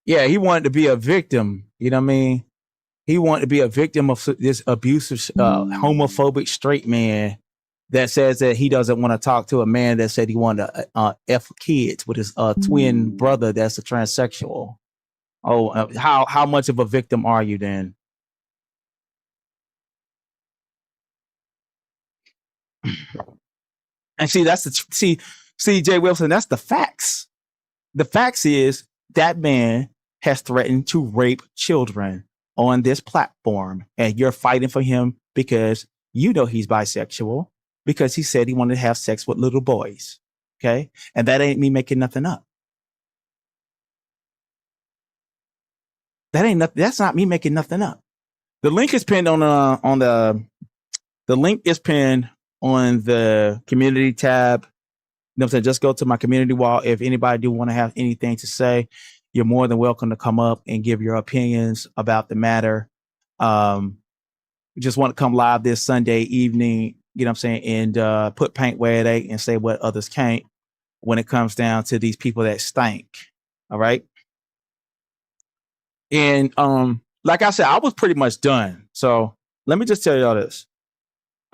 S1: Yeah, he wanted to be a victim. You know what I mean? He wanted to be a victim of this abusive, homophobic straight man that says that he doesn't want to talk to a man that said he wanted to F kids with his twin brother that's a transsexual. Oh, how much of a victim are you then? And see, that's see, Jay Wilson, that's the facts. The facts is that man has threatened to rape children on this platform, and you're fighting for him because you know he's bisexual, because he said he wanted to have sex with little boys. Okay. And that ain't me making nothing up. That ain't nothing. That's not me making nothing up. The link is pinned on the link is pinned on the community tab. You know what I'm saying? Just go to my community wall. If anybody do want to have anything to say, you're more than welcome to come up and give your opinions about the matter. We just want to come live this Sunday evening, you know what I'm saying, and put paint where it ain't and say what others can't when it comes down to these people that stink. All right. And like I said, I was pretty much done. So let me just tell y'all this.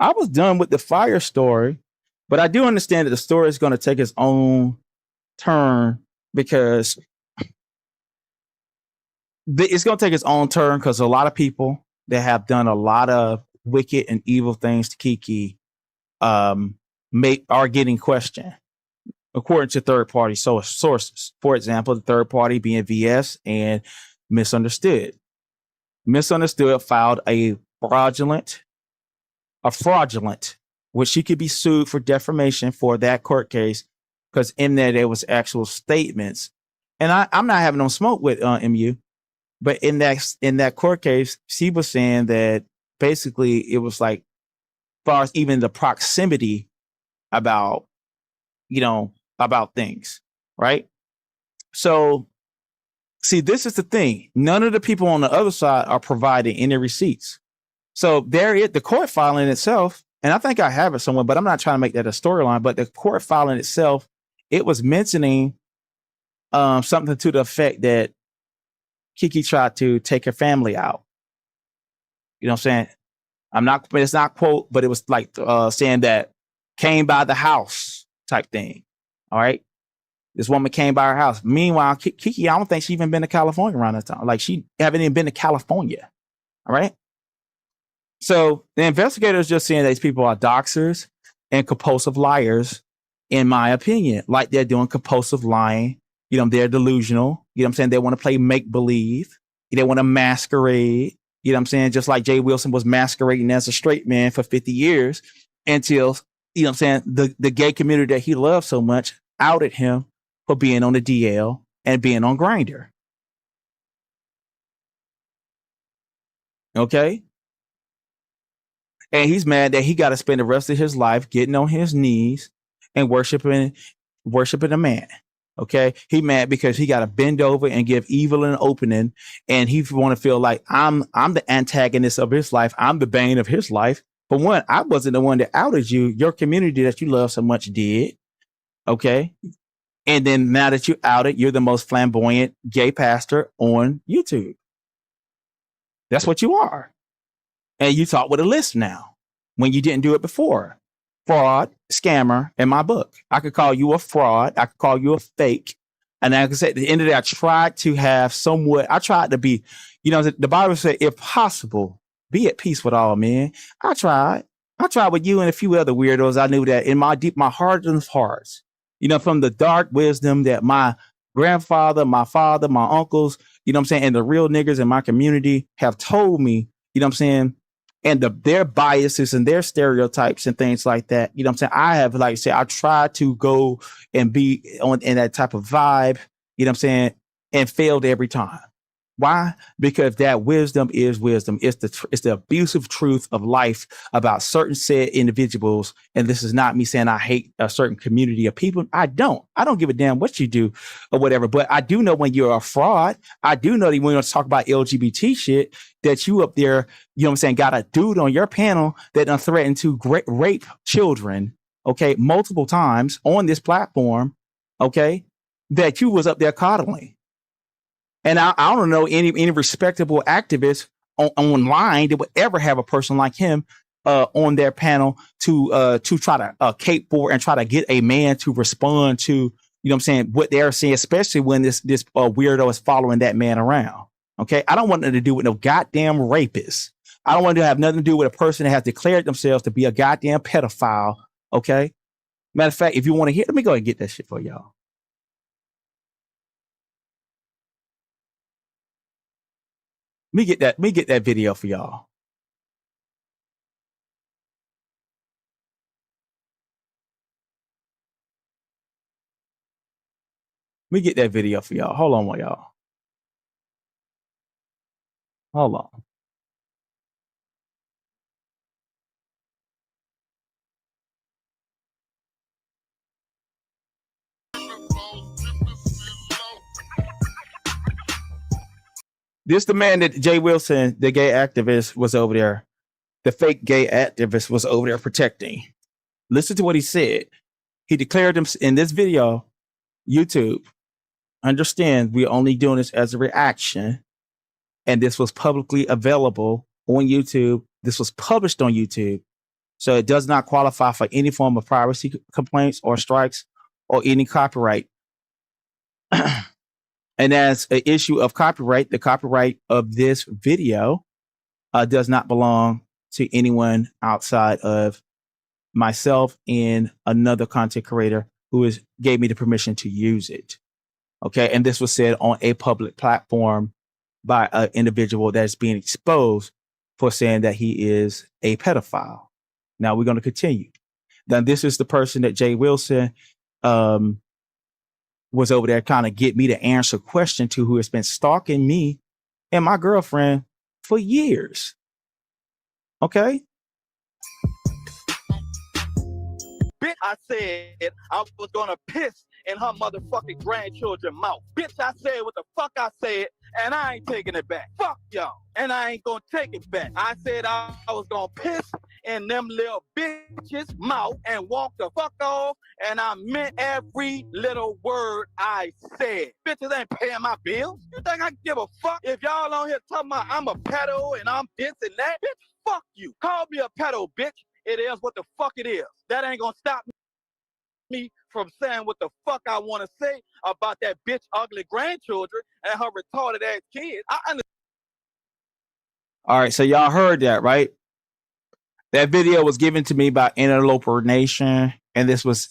S1: I was done with the fire story, but I do understand that the story is going to take its own turn because it's going to take its own turn because a lot of people that have done a lot of wicked and evil things to Kiki are getting questioned according to third-party sources. For example, the third party being VS and Misunderstood. Misunderstood filed a fraudulent, which she could be sued for defamation for that court case because in there was actual statements. And I'm not having no smoke with MU, but in that court case, she was saying that basically it was like, as far as even the proximity about, about things, right? So, see, this is the thing. None of the people on the other side are providing any receipts. So there is the court filing itself, and I think I have it somewhere, but I'm not trying to make that a storyline. But the court filing itself, it was mentioning something to the effect that Kiki tried to take her family out. You know what I'm saying? It's not quote, but it was like saying that came by the house type thing. All right. This woman came by her house. Meanwhile, Kiki, I don't think she even been to California around that time. Like she haven't even been to California. All right. So the investigators just saying these people are doxers and compulsive liars, in my opinion. Like they're doing compulsive lying. You know, they're delusional. You know what I'm saying? They want to play make believe. They want to masquerade. You know what I'm saying? Just like Jay Wilson was masquerading as a straight man for 50 years until, you know what I'm saying, the gay community that he loved so much outed him for being on the DL and being on Grindr. Okay? And he's mad that he got to spend the rest of his life getting on his knees and worshiping a man. Okay, he mad because he got to bend over and give evil an opening, and he want to feel like I'm the antagonist of his life. I'm the bane of his life. For one, I wasn't the one that outed you. Your community that you love so much did. Okay, and then now that you outed, you're the most flamboyant gay pastor on YouTube. That's what you are, and you talk with a list now when you didn't do it before. Fraud, scammer in my book. I could call you a fraud. I could call you a fake. And like I said, at the end of the day, I tried to be, you know, the Bible said, if possible, be at peace with all men. I tried with you and a few other weirdos. I knew that in my heart of hearts, you know, from the dark wisdom that my grandfather, my father, my uncles, you know what I'm saying, and the real niggas in my community have told me, you know what I'm saying, and their biases and their stereotypes and things like that. You know what I'm saying? I have, like I said, I try to go and be in that type of vibe, you know what I'm saying, and failed every time. Why? Because that wisdom is wisdom. It's the abusive truth of life about certain said individuals. And this is not me saying I hate a certain community of people. I don't give a damn what you do or whatever. But I do know when you're a fraud. I do know that when you talk about LGBT shit, that you up there, you know what I'm saying, got a dude on your panel that threatened to rape children, okay, multiple times on this platform, okay, that you was up there coddling. And I don't know any respectable activist online that would ever have a person like him on their panel to try to cape for and try to get a man to respond to, you know what I'm saying, what they're saying, especially when this weirdo is following that man around. Okay, I don't want nothing to do with no goddamn rapist. I don't want to have nothing to do with a person that has declared themselves to be a goddamn pedophile. Okay, matter of fact, if you want to hear, let me go ahead and get that shit for y'all. Let me get that video for y'all. Let me get that video for y'all. Hold on, y'all. Hold on. This the man that Jay Wilson, the gay activist, was over there. The fake gay activist was over there protecting. Listen to what he said. He declared him in this video, YouTube, understand we're only doing this as a reaction. And this was publicly available on YouTube. This was published on YouTube. So it does not qualify for any form of privacy complaints or strikes or any copyright. And as an issue of copyright, the copyright of this video does not belong to anyone outside of myself and another content creator who gave me the permission to use it. Okay. And this was said on a public platform by an individual that's being exposed for saying that he is a pedophile. Now we're going to continue. Now, this is the person that Jay Wilson was over there kind of get me to answer a question to, who has been stalking me and my girlfriend for years. Okay.
S3: Bitch, I said I was gonna piss in her motherfucking grandchildren's mouth. Bitch, I said what the fuck I said. and I ain't taking it back. Fuck y'all. And I ain't gonna take it back. I said I was gonna piss in them little bitches' mouth and walk the fuck off, and I meant every little word I said. Bitches ain't paying my bills. You think I give a fuck if y'all on here talking about I'm a pedo and I'm this and that? Bitch, fuck you. Call me a pedo, bitch. It is what the fuck it is. That ain't gonna stop me from saying what the fuck I want to say about that bitch ugly grandchildren and her retarded ass kids.
S1: All right, so y'all heard that, right? That video was given to me by Interloper Nation, and this was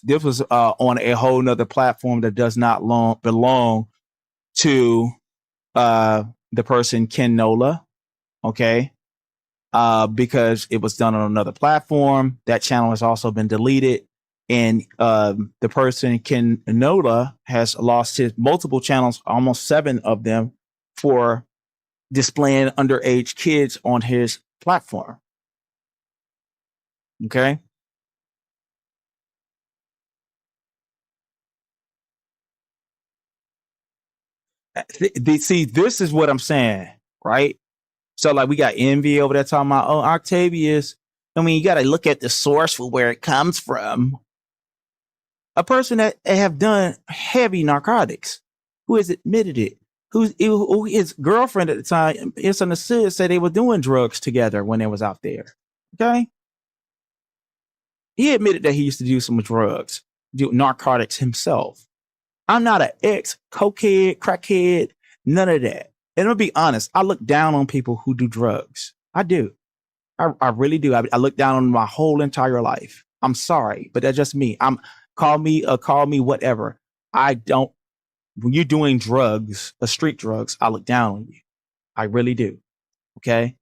S1: on a whole nother platform that does not belong to the person Ken Nola. Okay, because it was done on another platform. That channel has also been deleted, and the person Ken Nola has lost his multiple channels, almost 7 of them, for displaying underage kids on his platform. Okay. See, this is what I'm saying, right? So, like, we got envy over there talking about, oh, Octavius. I mean, you got to look at the source for where it comes from. A person that have done heavy narcotics, who has admitted it, who his girlfriend at the time, it's understood, said they were doing drugs together when they was out there. Okay, he admitted that he used to do some drugs, do narcotics himself. I'm not an ex-cokehead, crackhead, none of that. And I'll be honest, I look down on people who do drugs. I do. I really do. I look down on my whole entire life. I'm sorry, but that's just me. Call me whatever. I don't. When you're doing drugs, street drugs, I look down on you. I really do. Okay. I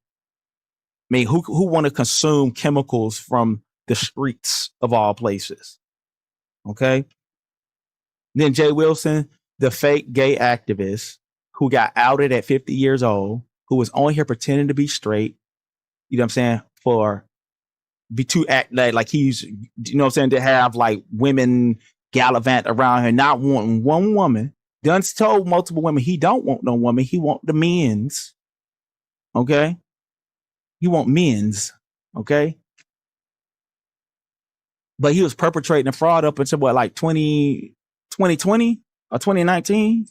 S1: mean, who want to consume chemicals from the streets of all places? Okay. Then Jay Wilson, the fake gay activist who got outed at 50 years old, who was on here pretending to be straight, you know what I'm saying, to act like he's, you know what I'm saying, to have like women gallivant around here, not wanting one woman. Dunn's told multiple women he don't want no woman. He want the men's. Okay. He want men's. Okay. But he was perpetrating a fraud up until what, like 2020 or 2019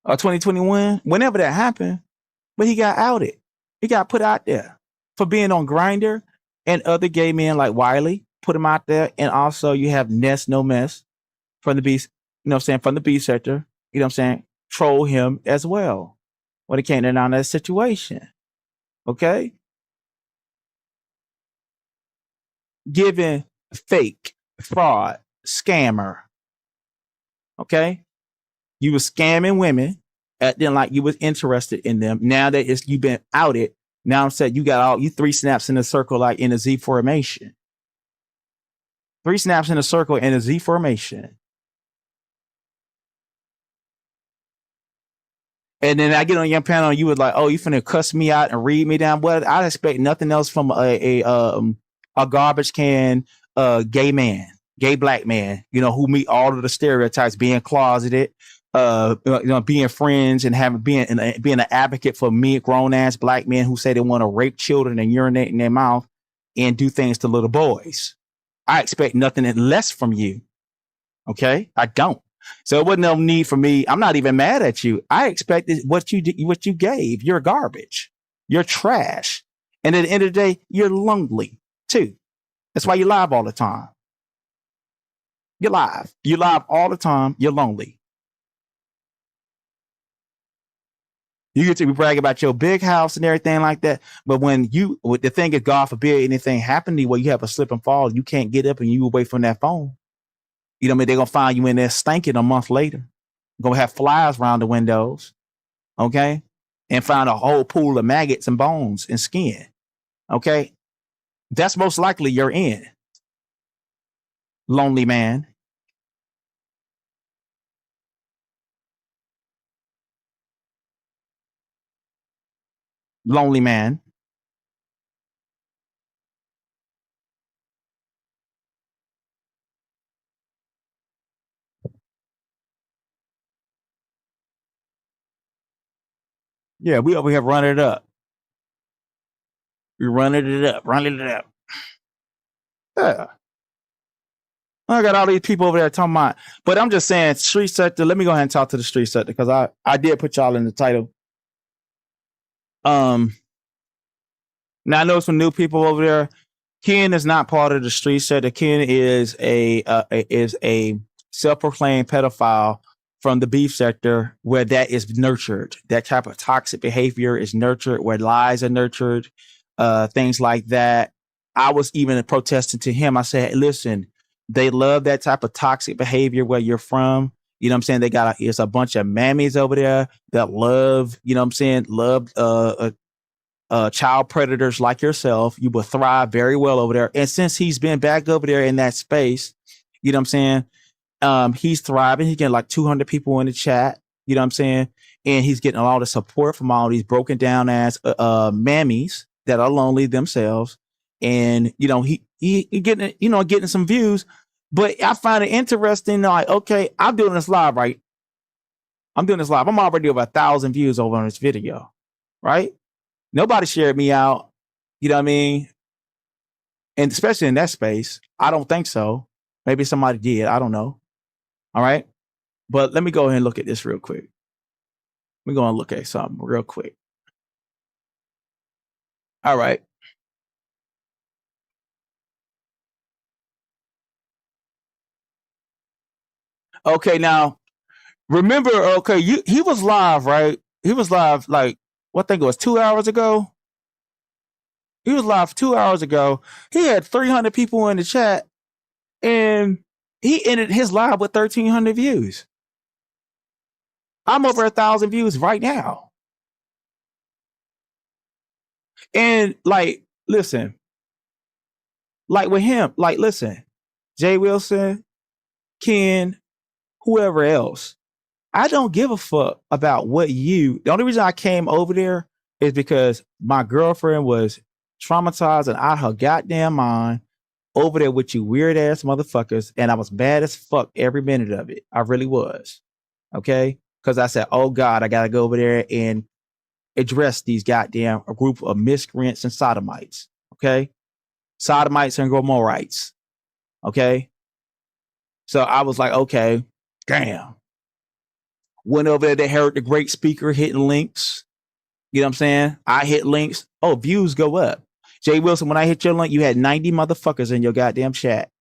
S1: or 2021, whenever that happened. But he got outed. He got put out there for being on Grindr, and other gay men like Wiley put him out there. And also you have Ness No Mess from the beast, you know what I'm saying, from the B sector, you know what I'm saying, troll him as well when it came down to that situation. Okay. Giving fake, fraud, scammer. Okay. You were scamming women, acting like you was interested in them. Now that you've been outed, now I'm saying you got you 3 snaps in a circle like in a Z formation. 3 snaps in a circle in a Z formation. And then I get on your panel and you was like, oh, you finna cuss me out and read me down. Well, I expect nothing else from a garbage can gay man, gay black man, you know, who meet all of the stereotypes, being closeted, being friends and being an advocate for me, grown ass black men who say they want to rape children and urinate in their mouth and do things to little boys. I expect nothing less from you. Okay, I don't. So it wasn't no need for me. I'm not even mad at you. I expected what you gave. You're garbage. You're trash. And at the end of the day, you're lonely too. That's why you live all the time. You're live. You live all the time. You're lonely. You get to brag about your big house and everything like that. But the thing is, God forbid anything happen to you where you have a slip and fall, you can't get up and you away from that phone. You know what I mean? They're going to find you in there stinking a month later. Going to have flies around the windows. Okay. And find a whole pool of maggots and bones and skin. Okay. That's most likely you're in. Lonely man. Lonely man. Yeah, we over here running it up. We running it up. Yeah. I got all these people over there talking about, but I'm just saying street sector. Let me go ahead and talk to the street sector because I did put y'all in the title. Now I know some new people over there. Ken is not part of the street sector. Ken is a self-proclaimed pedophile from the beef sector, where that is nurtured. That type of toxic behavior is nurtured, where lies are nurtured, things like that. I was even protesting to him. I said, listen, they love that type of toxic behavior where you're from. You know what I'm saying? It's a bunch of mammies over there that love, you know what I'm saying, love child predators like yourself. You will thrive very well over there. And since he's been back over there in that space, you know what I'm saying? He's thriving. He's getting like 200 people in the chat, you know what I'm saying? And he's getting a lot of support from all these broken down ass mammies that are lonely themselves. And, you know, he getting, you know, getting some views. But I find it interesting, like, okay, I'm doing this live, right? I'm already over 1,000 views over on this video, right? Nobody shared me out, you know what I mean? And especially in that space, I don't think so. Maybe somebody did, I don't know. All right. But let me go ahead and look at this real quick. We're going to look at something real quick. All right. Okay, now remember, okay, he was live, right? He was live like, what I think it was 2 hours ago. He was live 2 hours ago. He had 300 people in the chat, and he ended his live with 1,300 views. I'm over 1,000 views right now. And like, listen, like with him, like, listen, Jay Wilson, Ken, whoever else, I don't give a fuck about what the only reason I came over there is because my girlfriend was traumatized and out of her goddamn mind over there with you weird ass motherfuckers. And I was mad as fuck every minute of it. I really was. Okay. Cause I said, oh God, I got to go over there and address these goddamn a group of miscreants and sodomites. Okay. Sodomites and Gomorrites. Okay. So I was like, okay, damn. Went over there, they heard the great speaker hitting links. You know what I'm saying? I hit links. Oh, views go up. Jay Wilson, when I hit your link, you had 90 motherfuckers in your goddamn chat.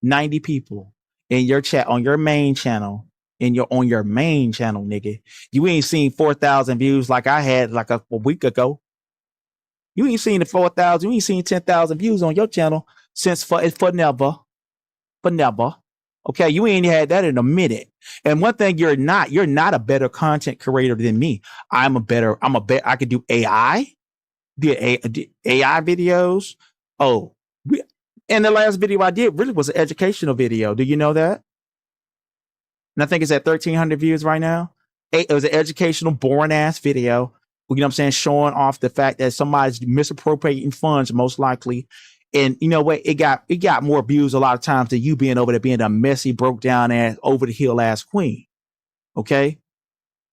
S1: 90 people in your chat on your main channel. On your main channel, nigga. You ain't seen 4,000 views like I had like a week ago. You ain't seen the 4,000. You ain't seen 10,000 views on your channel since for never. For never. Okay, you ain't had that in a minute. And one thing you're not a better content creator than me. I could do AI, AI videos. Oh, and the last video I did really was an educational video. Do you know that? And I think it's at 1,300 views right now. It was an educational, boring ass video. You know what I'm saying? Showing off the fact that somebody's misappropriating funds, most likely. And you know what? It got more views a lot of times than you being over there being a messy, broke down ass, over the hill ass queen. Okay?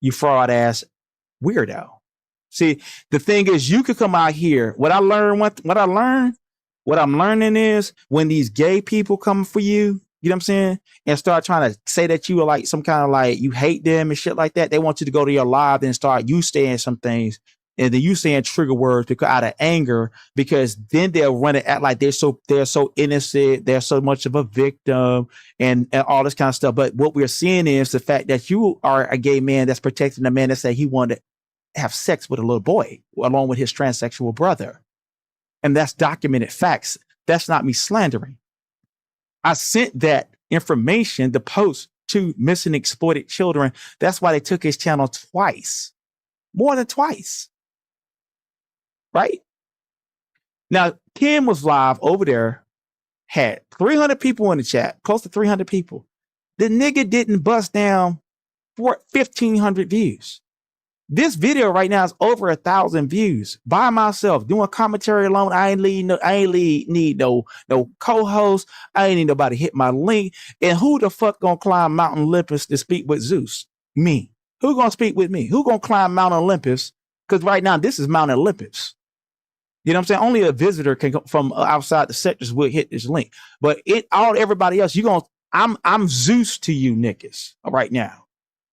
S1: You fraud ass weirdo. See, the thing is, you could come out here. What I'm learning is when these gay people come for you, you know what I'm saying, and start trying to say that you are like some kind of like you hate them and shit like that. They want you to go to your live and start you saying some things. And then you saying trigger words because out of anger, because then they'll run it act like they're so innocent, they're so much of a victim and all this kind of stuff. But what we're seeing is the fact that you are a gay man that's protecting a man that said he wanted to have sex with a little boy along with his transsexual brother. And that's documented facts. That's not me slandering. I sent that information, the post, to missing exploited children. That's why they took his channel twice, more than twice. Right? Now, Kim was live over there, had 300 people in the chat, close to 300 people. The nigga didn't bust down for 1,500 views. This video right now is over 1,000 views by myself doing commentary alone. I ain't need no co-host. I ain't need nobody hit my link. And who the fuck gonna climb Mount Olympus to speak with Zeus? Me. Who gonna speak with me? Who gonna climb Mount Olympus Because right now, this is Mount Olympus. You know what I'm saying? Only a visitor can come from outside the sectors will hit this link. But everybody else, I'm Zeus to you niggas right now.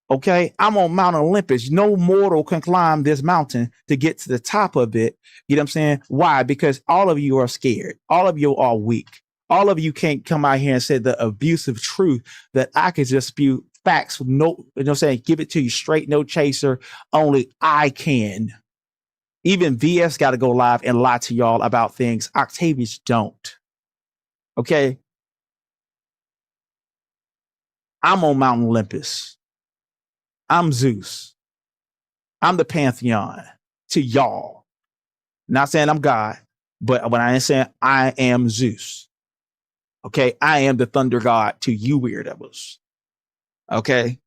S1: Okay, I'm on Mount Olympus. No mortal can climb this mountain to get to the top of it. You know what I'm saying? Why? Because all of you are scared. All of you are weak. All of you can't come out here and say the abusive truth that I could just spew facts with no, you know what I'm saying? Give it to you straight, no chaser. Only I can. Even VS got to go live and lie to y'all about things. Octavius don't. Okay. I'm on Mount Olympus. I'm Zeus. I'm the Pantheon to y'all. Not saying I'm God, but when I am saying I am Zeus. Okay. I am the thunder god to you weirdos. Okay.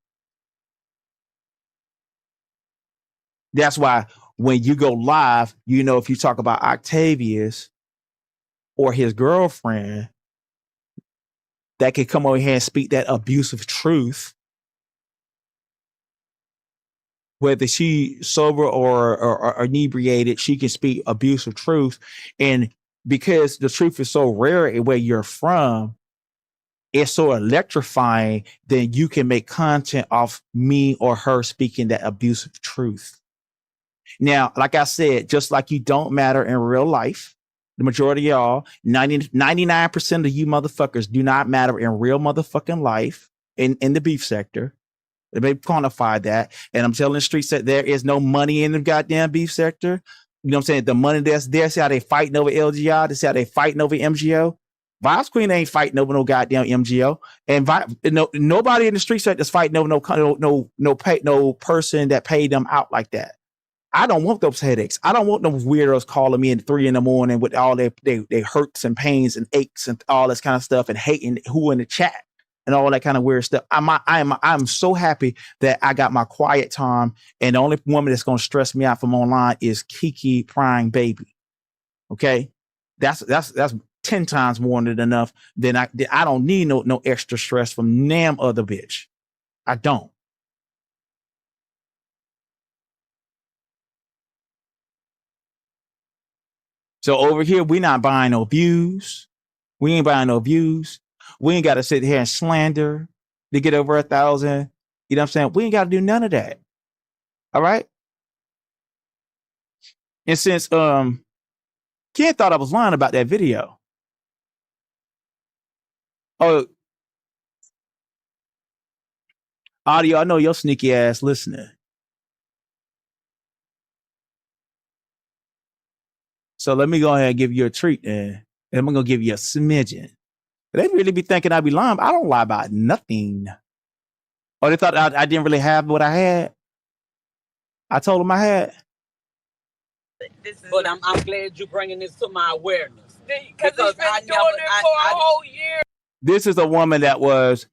S1: That's why when you go live, if you talk about Octavius or his girlfriend that could come over here and speak that abusive truth, whether she sober or inebriated, she can speak abusive truth. And because the truth is so rare where you're from, it's so electrifying, then you can make content off me or her speaking that abusive truth. Now, like I said, just like you don't matter in real life, the majority of y'all, 99% of you motherfuckers do not matter in real motherfucking life in the beef sector. They may quantify that. And I'm telling the streets that there is no money in the goddamn beef sector. You know what I'm saying? The money that's there, see how they fighting over LGI, see how they fighting over MGO. Vibes Queen ain't fighting over no goddamn MGO. And nobody in the street sector is fighting over no person that paid them out like that. I don't want those headaches. I don't want those weirdos calling me at 3 a.m. with all their hurts and pains and aches and all this kind of stuff and hating who in the chat and all that kind of weird stuff. I'm so happy that I got my quiet time, and the only woman that's gonna stress me out from online is Kiki Prime Baby. Okay, that's 10 times more than enough. Then I don't need no extra stress from damn other bitch. I don't. So over here, we not buying no views. We ain't buying no views. We ain't got to sit here and slander to get over 1,000. You know what I'm saying? We ain't got to do none of that. All right. And since Ken thought I was lying about that video. Oh, audio, I know your sneaky ass listening. So let me go ahead and give you a treat then. And I'm going to give you a smidgen. They really be thinking I be lying. I don't lie about nothing. Oh, they thought I didn't really have what I had. I told them I had.
S4: But I'm glad you're bringing this to my awareness.
S5: Because he's been doing it for a whole year.
S1: This is a woman that was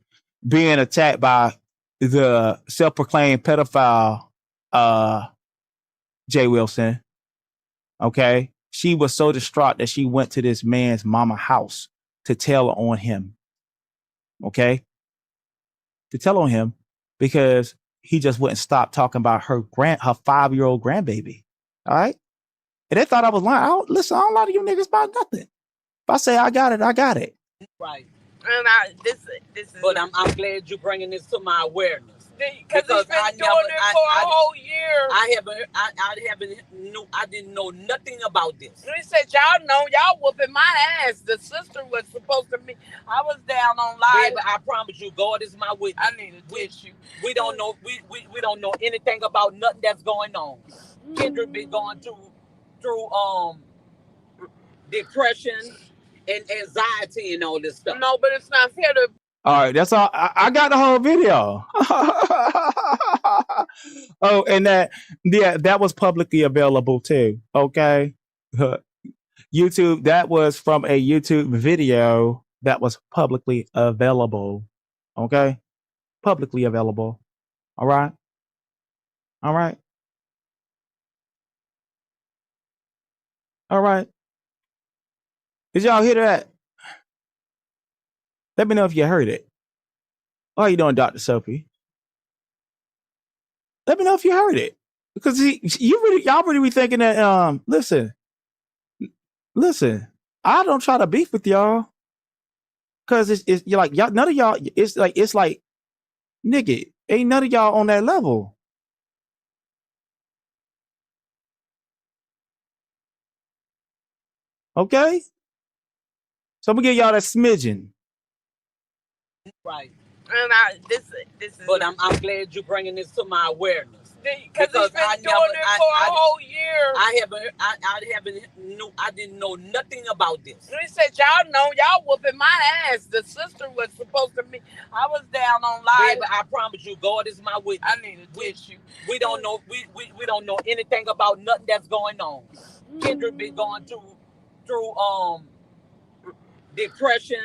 S1: being attacked by the self-proclaimed pedophile, Jay Wilson. Okay. She was so distraught that she went to this man's mama house to tell on him. Okay. To tell on him because he just wouldn't stop talking about her 5-year-old grandbaby. All right. And they thought I was lying. I don't lie to you niggas about nothing. If I say I got it, I got it.
S4: Right.
S5: And this is.
S4: But I'm glad you're bringing this to my awareness.
S5: Because he's been doing it for a whole year.
S4: I didn't know nothing about this.
S5: He said, y'all whooping my ass. The sister was supposed to be. I was down on live.
S4: Baby, I promise you, God is my witness.
S5: I need a tissue.
S4: We don't know. We don't know anything about nothing that's going on. Kendra been going through depression and anxiety and all this stuff.
S5: No, but it's not fair to.
S1: All right, that's all. I got the whole video. Oh, and that was publicly available too. Okay, YouTube. That was from a YouTube video that was publicly available. Okay, publicly available. All right. All right. All right. Did y'all hear that? Let me know if you heard it. How you doing, Dr. Sophie? Let me know if you heard it. Because y'all really be thinking that listen, I don't try to beef with y'all because it's you're like y'all, none of y'all, it's like nigga, ain't none of y'all on that level. Okay? So I'm gonna give y'all that smidgen.
S4: Right.
S5: And this is.
S4: But I'm glad you're bringing this to my awareness.
S5: Because he's been doing it for a whole year.
S4: I didn't know nothing about this.
S5: He said, y'all know, y'all whooping my ass. The sister was supposed to be, I was down on live.
S4: Baby, I promise you, God is my witness.
S5: I need a tissue.
S4: We don't know, we don't know anything about nothing that's going on. Kendra been going through depression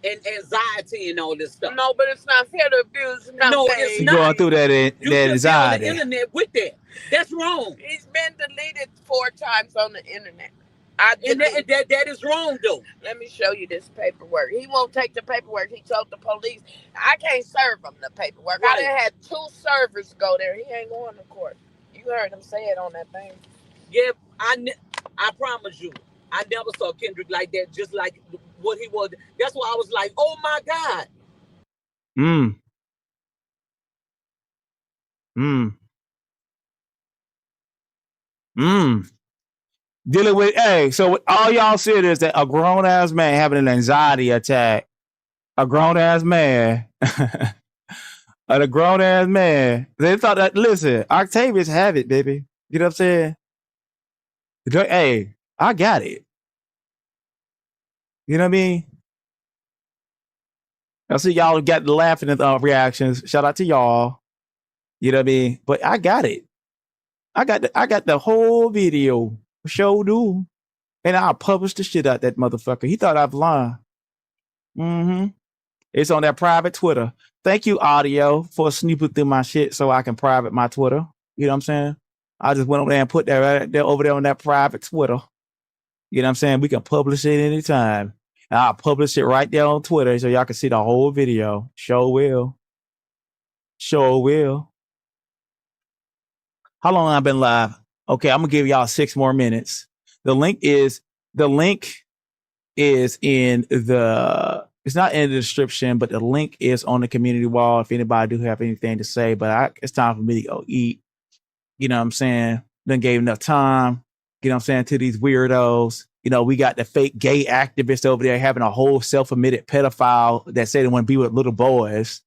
S4: and anxiety and all this stuff.
S5: No, but it's not fair to abuse.
S4: No, it's
S1: You're
S4: not.
S1: going through that anxiety.
S4: You on the internet with that. That's wrong.
S5: He's been deleted 4 times on the internet.
S4: And that is wrong, though.
S5: Let me show you this paperwork. He won't take the paperwork. He told the police, I can't serve him the paperwork.
S4: Right.
S5: I done had 2 servers go there. He ain't going to court. You heard him say it on that thing.
S4: Yeah, I promise you, I never saw Kendrick like that, just like what he was. That's why I was like, oh my God.
S1: Dealing with, so all y'all said is that a grown ass man having an anxiety attack, a grown ass man, and a grown ass man, they thought that, listen, Octavius have it, baby. You know what I'm saying? Hey, I got it. You know what I mean? I see y'all got the laughing at the reactions. Shout out to y'all. You know what I mean? But I got it. I got the whole video. Show do. And I'll publish the shit out that motherfucker. He thought I was lying. It's on that private Twitter. Thank you, Audio, for snooping through my shit so I can private my Twitter. You know what I'm saying? I just went over there and put that right there over there on that private Twitter. You know what I'm saying? We can publish it anytime. And I'll publish it right there on Twitter so y'all can see the whole video. Sure will. How long I've been live? Okay, I'm gonna give y'all 6 more minutes. The link is in the, it's not in the description, but the link is on the community wall if anybody do have anything to say. But it's time for me to go eat. You know what I'm saying? Done gave enough time, you know what I'm saying, to these weirdos. You know, we got the fake gay activist over there having a whole self-admitted pedophile that said they want to be with little boys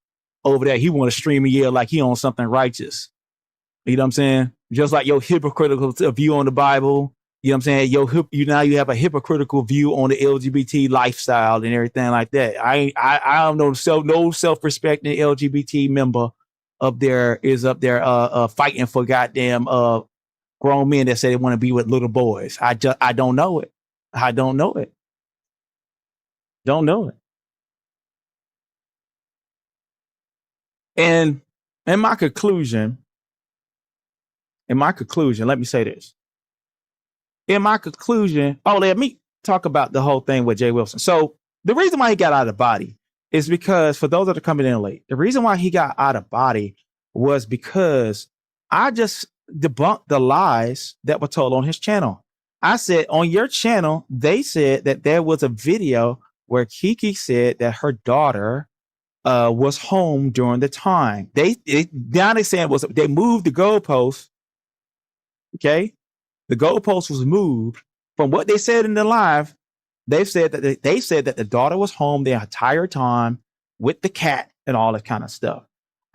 S1: over there. He want to stream and yell like he on something righteous. You know what I'm saying? Just like your hypocritical view on the Bible. You know what I'm saying? Now you have a hypocritical view on the LGBT lifestyle and everything like that. I don't know, no self-respecting LGBT member up there fighting for goddamn grown men that say they want to be with little boys. I don't know it. I don't know it. Don't know it. And in my conclusion, let me say this. In my conclusion, let me talk about the whole thing with Jay Wilson. So the reason why he got out of the body is because, for those that are coming in late, the reason why he got out of body was because I just debunked the lies that were told on his channel. I said, on your channel, they said that there was a video where Kiki said that her daughter was home during the time. They saying they moved the goalpost. Okay. The goalpost was moved from what they said in the live. They said that the daughter was home the entire time with the cat and all that kind of stuff.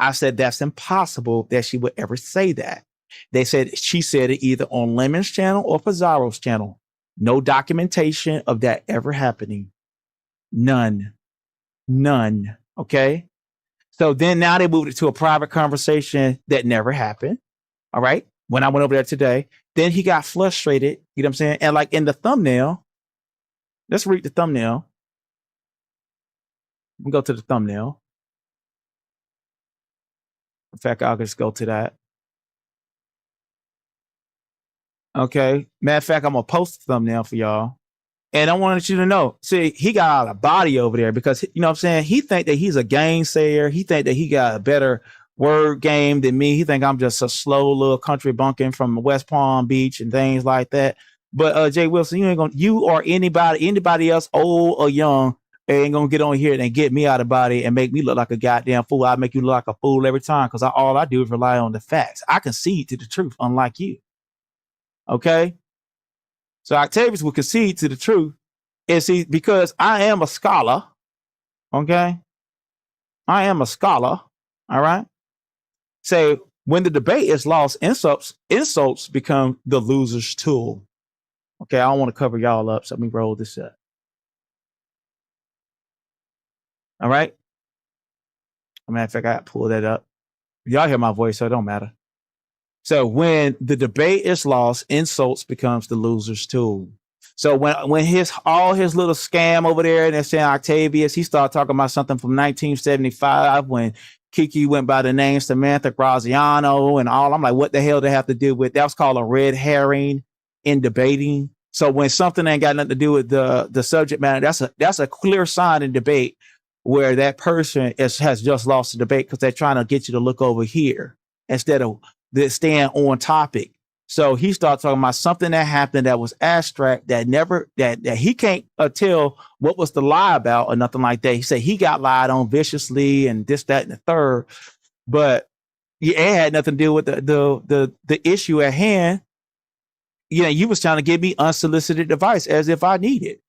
S1: I said, that's impossible that she would ever say that. They said she said it either on Lemon's channel or Pizarro's channel. No documentation of that ever happening. None. Okay. So then now they moved it to a private conversation that never happened. All right. When I went over there today, then he got frustrated. You know what I'm saying? And like in the thumbnail, let's read the thumbnail. We'll go to the thumbnail. In fact, I'll just go to that. Okay. Matter of fact, I'm going to post the thumbnail for y'all. And I wanted you to know, see, he got out of body over there because, you know what I'm saying? He think that he's a gainsayer. He think that he got a better word game than me. He think I'm just a slow little country bunkin from West Palm Beach and things like that. But Jay Wilson, you or anybody else, old or young, ain't gonna get on here and get me out of body and make me look like a goddamn fool. I make you look like a fool every time because all I do is rely on the facts. I concede to the truth, unlike you. Okay, so Octavius will concede to the truth, and see, because I am a scholar. Okay, I am a scholar. All right. So when the debate is lost, insults become the loser's tool. Okay, I don't want to cover y'all up, so let me roll this up. All right. Matter of fact, I got to pull that up. Y'all hear my voice, so it don't matter. So when the debate is lost, insults becomes the loser's tool. So when all his little scam over there and they're saying Octavius, he started talking about something from 1975 when Kiki went by the name Samantha Graziano and all. I'm like, what the hell do they have to do with? That was called a red herring in debating. So when something ain't got nothing to do with the subject matter, that's a clear sign in debate where that person has just lost the debate because they're trying to get you to look over here instead of staying on topic. So he started talking about something that happened that was abstract that he can't tell what was the lie about or nothing like that. He said he got lied on viciously and this, that, and the third, but it had nothing to do with the issue at hand. You was trying to give me unsolicited advice as if I need it.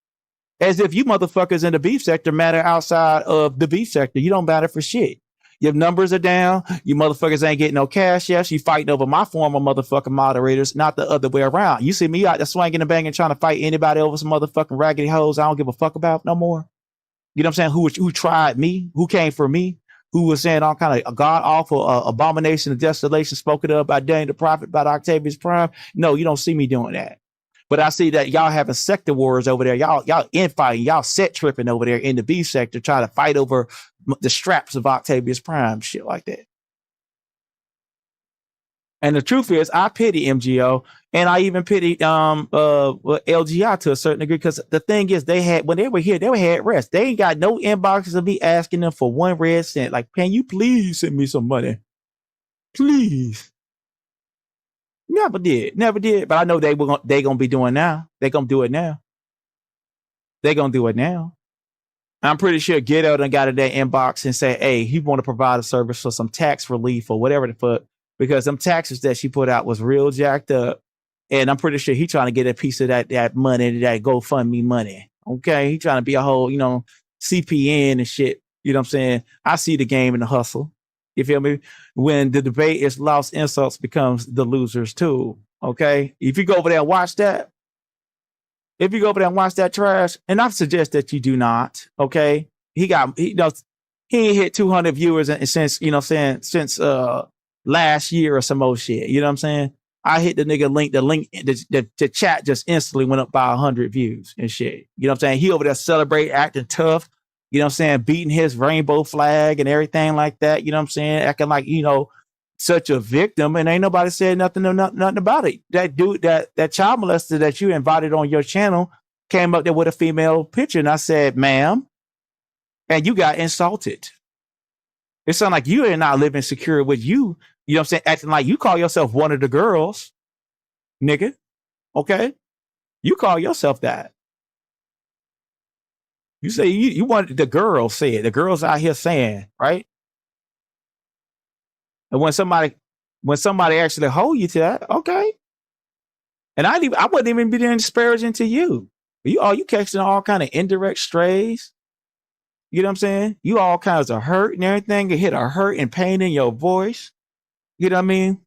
S1: As if you motherfuckers in the beef sector matter outside of the beef sector. You don't matter for shit. Your numbers are down. You motherfuckers ain't getting no cash yet. You fighting over my former motherfucking moderators, not the other way around. You see me out there swinging and banging, trying to fight anybody over some motherfucking raggedy hoes I don't give a fuck about no more. You know what I'm saying? Who tried me? Who came for me? Who was saying all kind of god awful abomination and desolation spoken of by Daniel the prophet, by Octavius Prime? No, you don't see me doing that. But I see that y'all having sector wars over there. Y'all infighting, y'all set tripping over there in the B sector, trying to fight over the straps of Octavius Prime, shit like that. And the truth is, I pity MGO, and I even pity LGI to a certain degree, because the thing is, when they were here, they had rest. They ain't got no inboxes of me asking them for 1 red cent. Like, can you please send me some money? Please. Never did. But I know they gonna be doing now. They gonna do it now. I'm pretty sure Ghetto done got in their inbox and say, hey, he want to provide a service for some tax relief or whatever the fuck, because them taxes that she put out was real jacked up. And I'm pretty sure he trying to get a piece of that money, that GoFundMe money. Okay. He trying to be a whole, CPN and shit. You know what I'm saying? I see the game and the hustle. You feel me? When the debate is lost, insults becomes the loser's tool. Okay. If you go over there and watch that, trash, and I suggest that you do not. Okay. He ain't hit 200 viewers since last year or some old shit. You know what I'm saying? I hit the link, the chat just instantly went up by 100 views and shit. You know what I'm saying? He over there celebrating, acting tough. You know what I'm saying? Beating his rainbow flag and everything like that. You know what I'm saying? Acting like, such a victim, and ain't nobody said nothing about it. That dude, that child molester that you invited on your channel came up there with a female picture, and I said, ma'am, and you got insulted. It sounds like you are not living secure with you. You know what I'm saying? Acting like you call yourself one of the girls, nigga. Okay? You call yourself that. You say you wanted the girls say it. The girls out here saying, right? And when somebody actually hold you to that, okay. And I wouldn't even be disparaging to you. You catching all kind of indirect strays. You know what I'm saying? You all kinds of hurt and everything. You hit a hurt and pain in your voice. You know what I mean?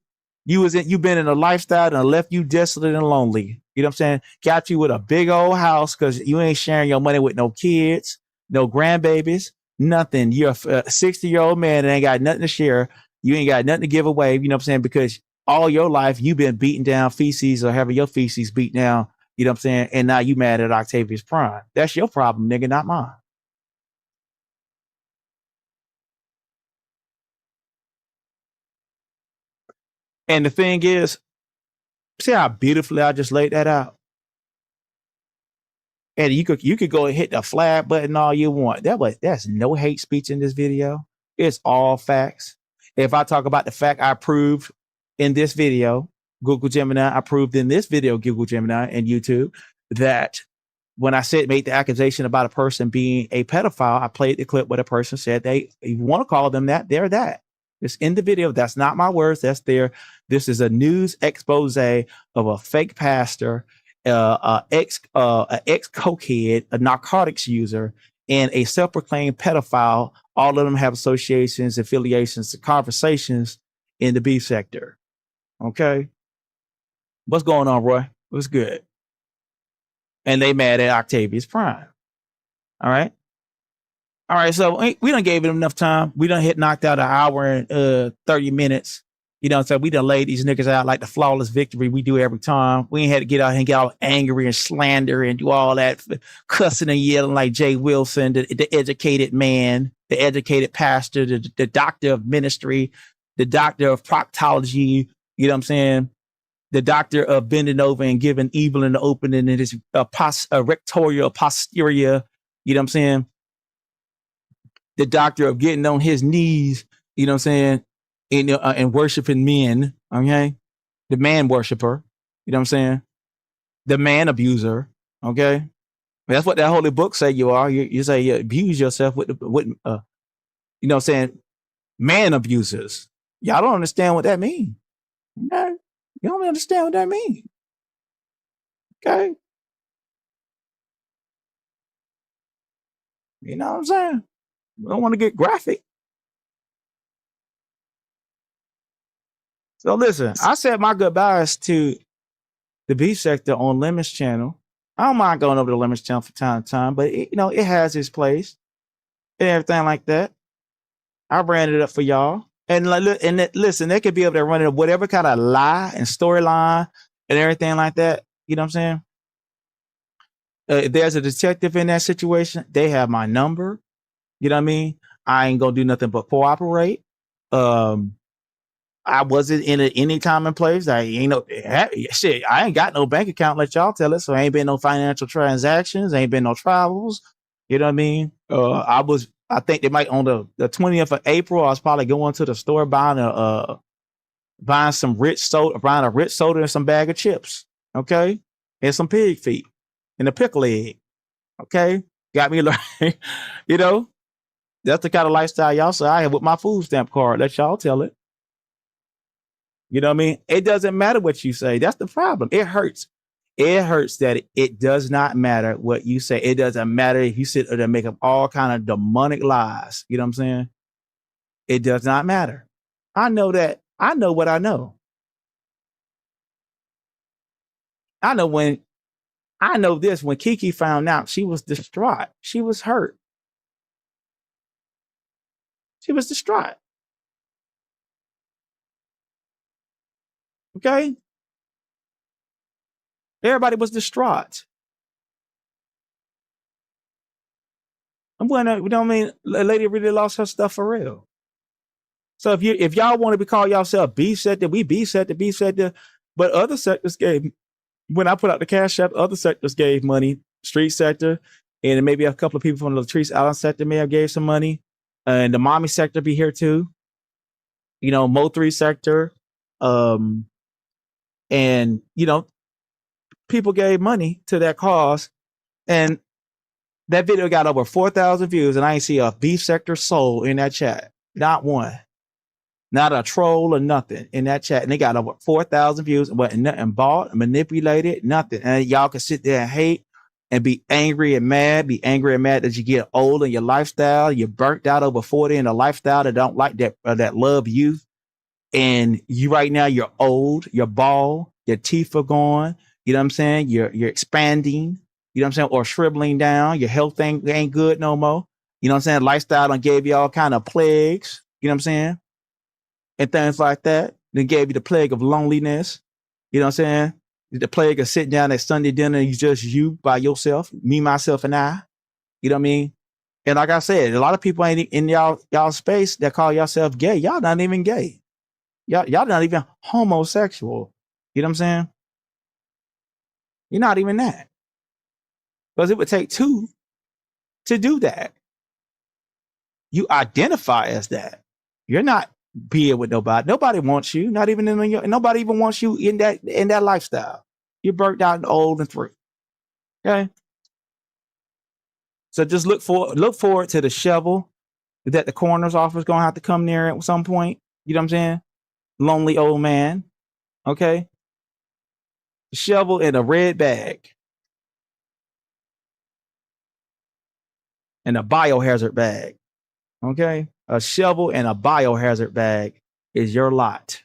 S1: You been in a lifestyle and left you desolate and lonely. You know what I'm saying? Got you with a big old house because you ain't sharing your money with no kids, no grandbabies, nothing. You're a 60-year-old man and ain't got nothing to share. You ain't got nothing to give away. You know what I'm saying? Because all your life you've been beating down feces or having your feces beat down. You know what I'm saying? And now you mad at Octavius Prime. That's your problem, nigga, not mine. And the thing is, see how beautifully I just laid that out? And you could go and hit the flag button all you want. That's no hate speech in this video. It's all facts. If I talk about the fact I proved in this video, Google Gemini, I proved in this video, Google Gemini and YouTube, that when I made the accusation about a person being a pedophile, I played the clip where the person said if you want to call them that, they're that. It's in the video. That's not my words. That's there. This is a news expose of a fake pastor, ex cokehead, a narcotics user, and a self-proclaimed pedophile. All of them have associations, affiliations, conversations in the B sector. Okay. What's going on, Roy? What's good? And they mad at Octavius Prime. All right. All right. So we done gave it enough time. We done knocked out an hour and 30 minutes. You know, so we done laid these niggas out like the flawless victory we do every time. We ain't had to get out and get all angry and slander and do all that cussing and yelling like Jay Wilson, the educated man, the educated pastor, the doctor of ministry, the doctor of proctology. You know what I'm saying? The doctor of bending over and giving evil in the open and his rectorial posterior. You know what I'm saying? The doctor of getting on his knees, you know what I'm saying, and worshiping men, okay? The man worshiper, you know what I'm saying? The man abuser, okay? That's what that holy book say you are. You say you abuse yourself with you know what I'm saying, man abusers. Y'all don't understand what that means. Okay? You don't understand what that means. Okay? You know what I'm saying? We don't want to get graphic. So listen, I said my goodbyes to the B sector on Lemons channel. I don't mind going over to Lemons channel from time to time, but it has its place and everything like that. I ran it up for y'all. And listen, they could be able to run it up whatever kind of lie and storyline and everything like that. You know what I'm saying? If there's a detective in that situation, they have my number. You know what I mean? I ain't gonna do nothing but cooperate. I wasn't in any time and place. I ain't shit. I ain't got no bank account. Let y'all tell it. So ain't been no financial transactions. Ain't been no travels. You know what I mean? I think they might on the 20th of April. I was probably going to the store buying some rich soda, buying a rich soda and some bag of chips. Okay, and some pig feet and a pickle egg. Okay, got me learning. You know, that's the kind of lifestyle y'all say I have with my food stamp card. Let y'all tell it. You know what I mean? It doesn't matter what you say. That's the problem. It hurts. It hurts that it does not matter what you say. It doesn't matter if you sit there and make up all kind of demonic lies. You know what I'm saying? It does not matter. I know that. I know what I know. I know this. When Kiki found out, she was distraught. She was hurt. She was distraught. Okay? Everybody was distraught. You know what I mean? The lady really lost her stuff for real. So if y'all want to call yourself B sector, we B sector, but other sectors gave, when I put out the cash app, other sectors gave money, street sector, and maybe a couple of people from the Latrice Island sector may have gave some money, and the mommy sector be here too. You know, Mo3 sector, and you know, people gave money to that cause, and that video got over 4,000 views, and I ain't see a B sector soul in that chat, not one. Not a troll or nothing in that chat. And they got over 4,000 views. Wasn't nothing bought, manipulated, nothing. And y'all can sit there and hate and be angry and mad. Be angry and mad that you get old in your lifestyle. You're burnt out over 40 in a lifestyle that don't like that love youth. And you right now, you're old, you're bald, your teeth are gone. You know what I'm saying? You're expanding, you know what I'm saying? Or shriveling down. Your health ain't good no more. You know what I'm saying? Lifestyle done gave you all kind of plagues. You know what I'm saying? And things like that. Then gave you the plague of loneliness. You know what I'm saying? The plague of sitting down at Sunday dinner and you by yourself, me, myself, and I. You know what I mean? And like I said, a lot of people ain't in y'all space that call yourself gay. Y'all not even gay. Y'all not even homosexual. You know what I'm saying? You're not even that. Because it would take two to do that. You identify as that. You're not be it with nobody. Nobody wants you. Not even nobody even wants you in that lifestyle. You're burnt out and old and free. Okay. So just look forward to the shovel that the coroner's office gonna have to come near at some point. You know what I'm saying? Lonely old man. Okay. Shovel in a red bag. And a biohazard bag. Okay. A shovel and a biohazard bag is your lot.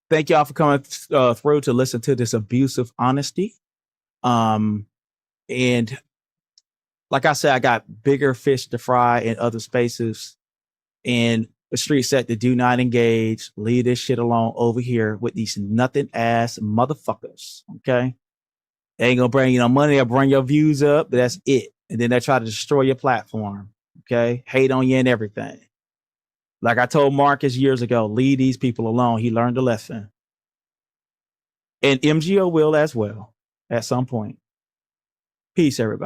S1: Thank y'all for coming through to listen to this abusive honesty. And like I said, I got bigger fish to fry in other spaces. And the street set to do not engage. Leave this shit alone over here with these nothing ass motherfuckers. Okay. They ain't gonna bring you no money. They'll bring your views up, but that's it. And then they try to destroy your platform. Okay. Hate on you and everything. Like I told Marcus years ago, leave these people alone. He learned a lesson. And MGO will as well at some point. Peace, everybody.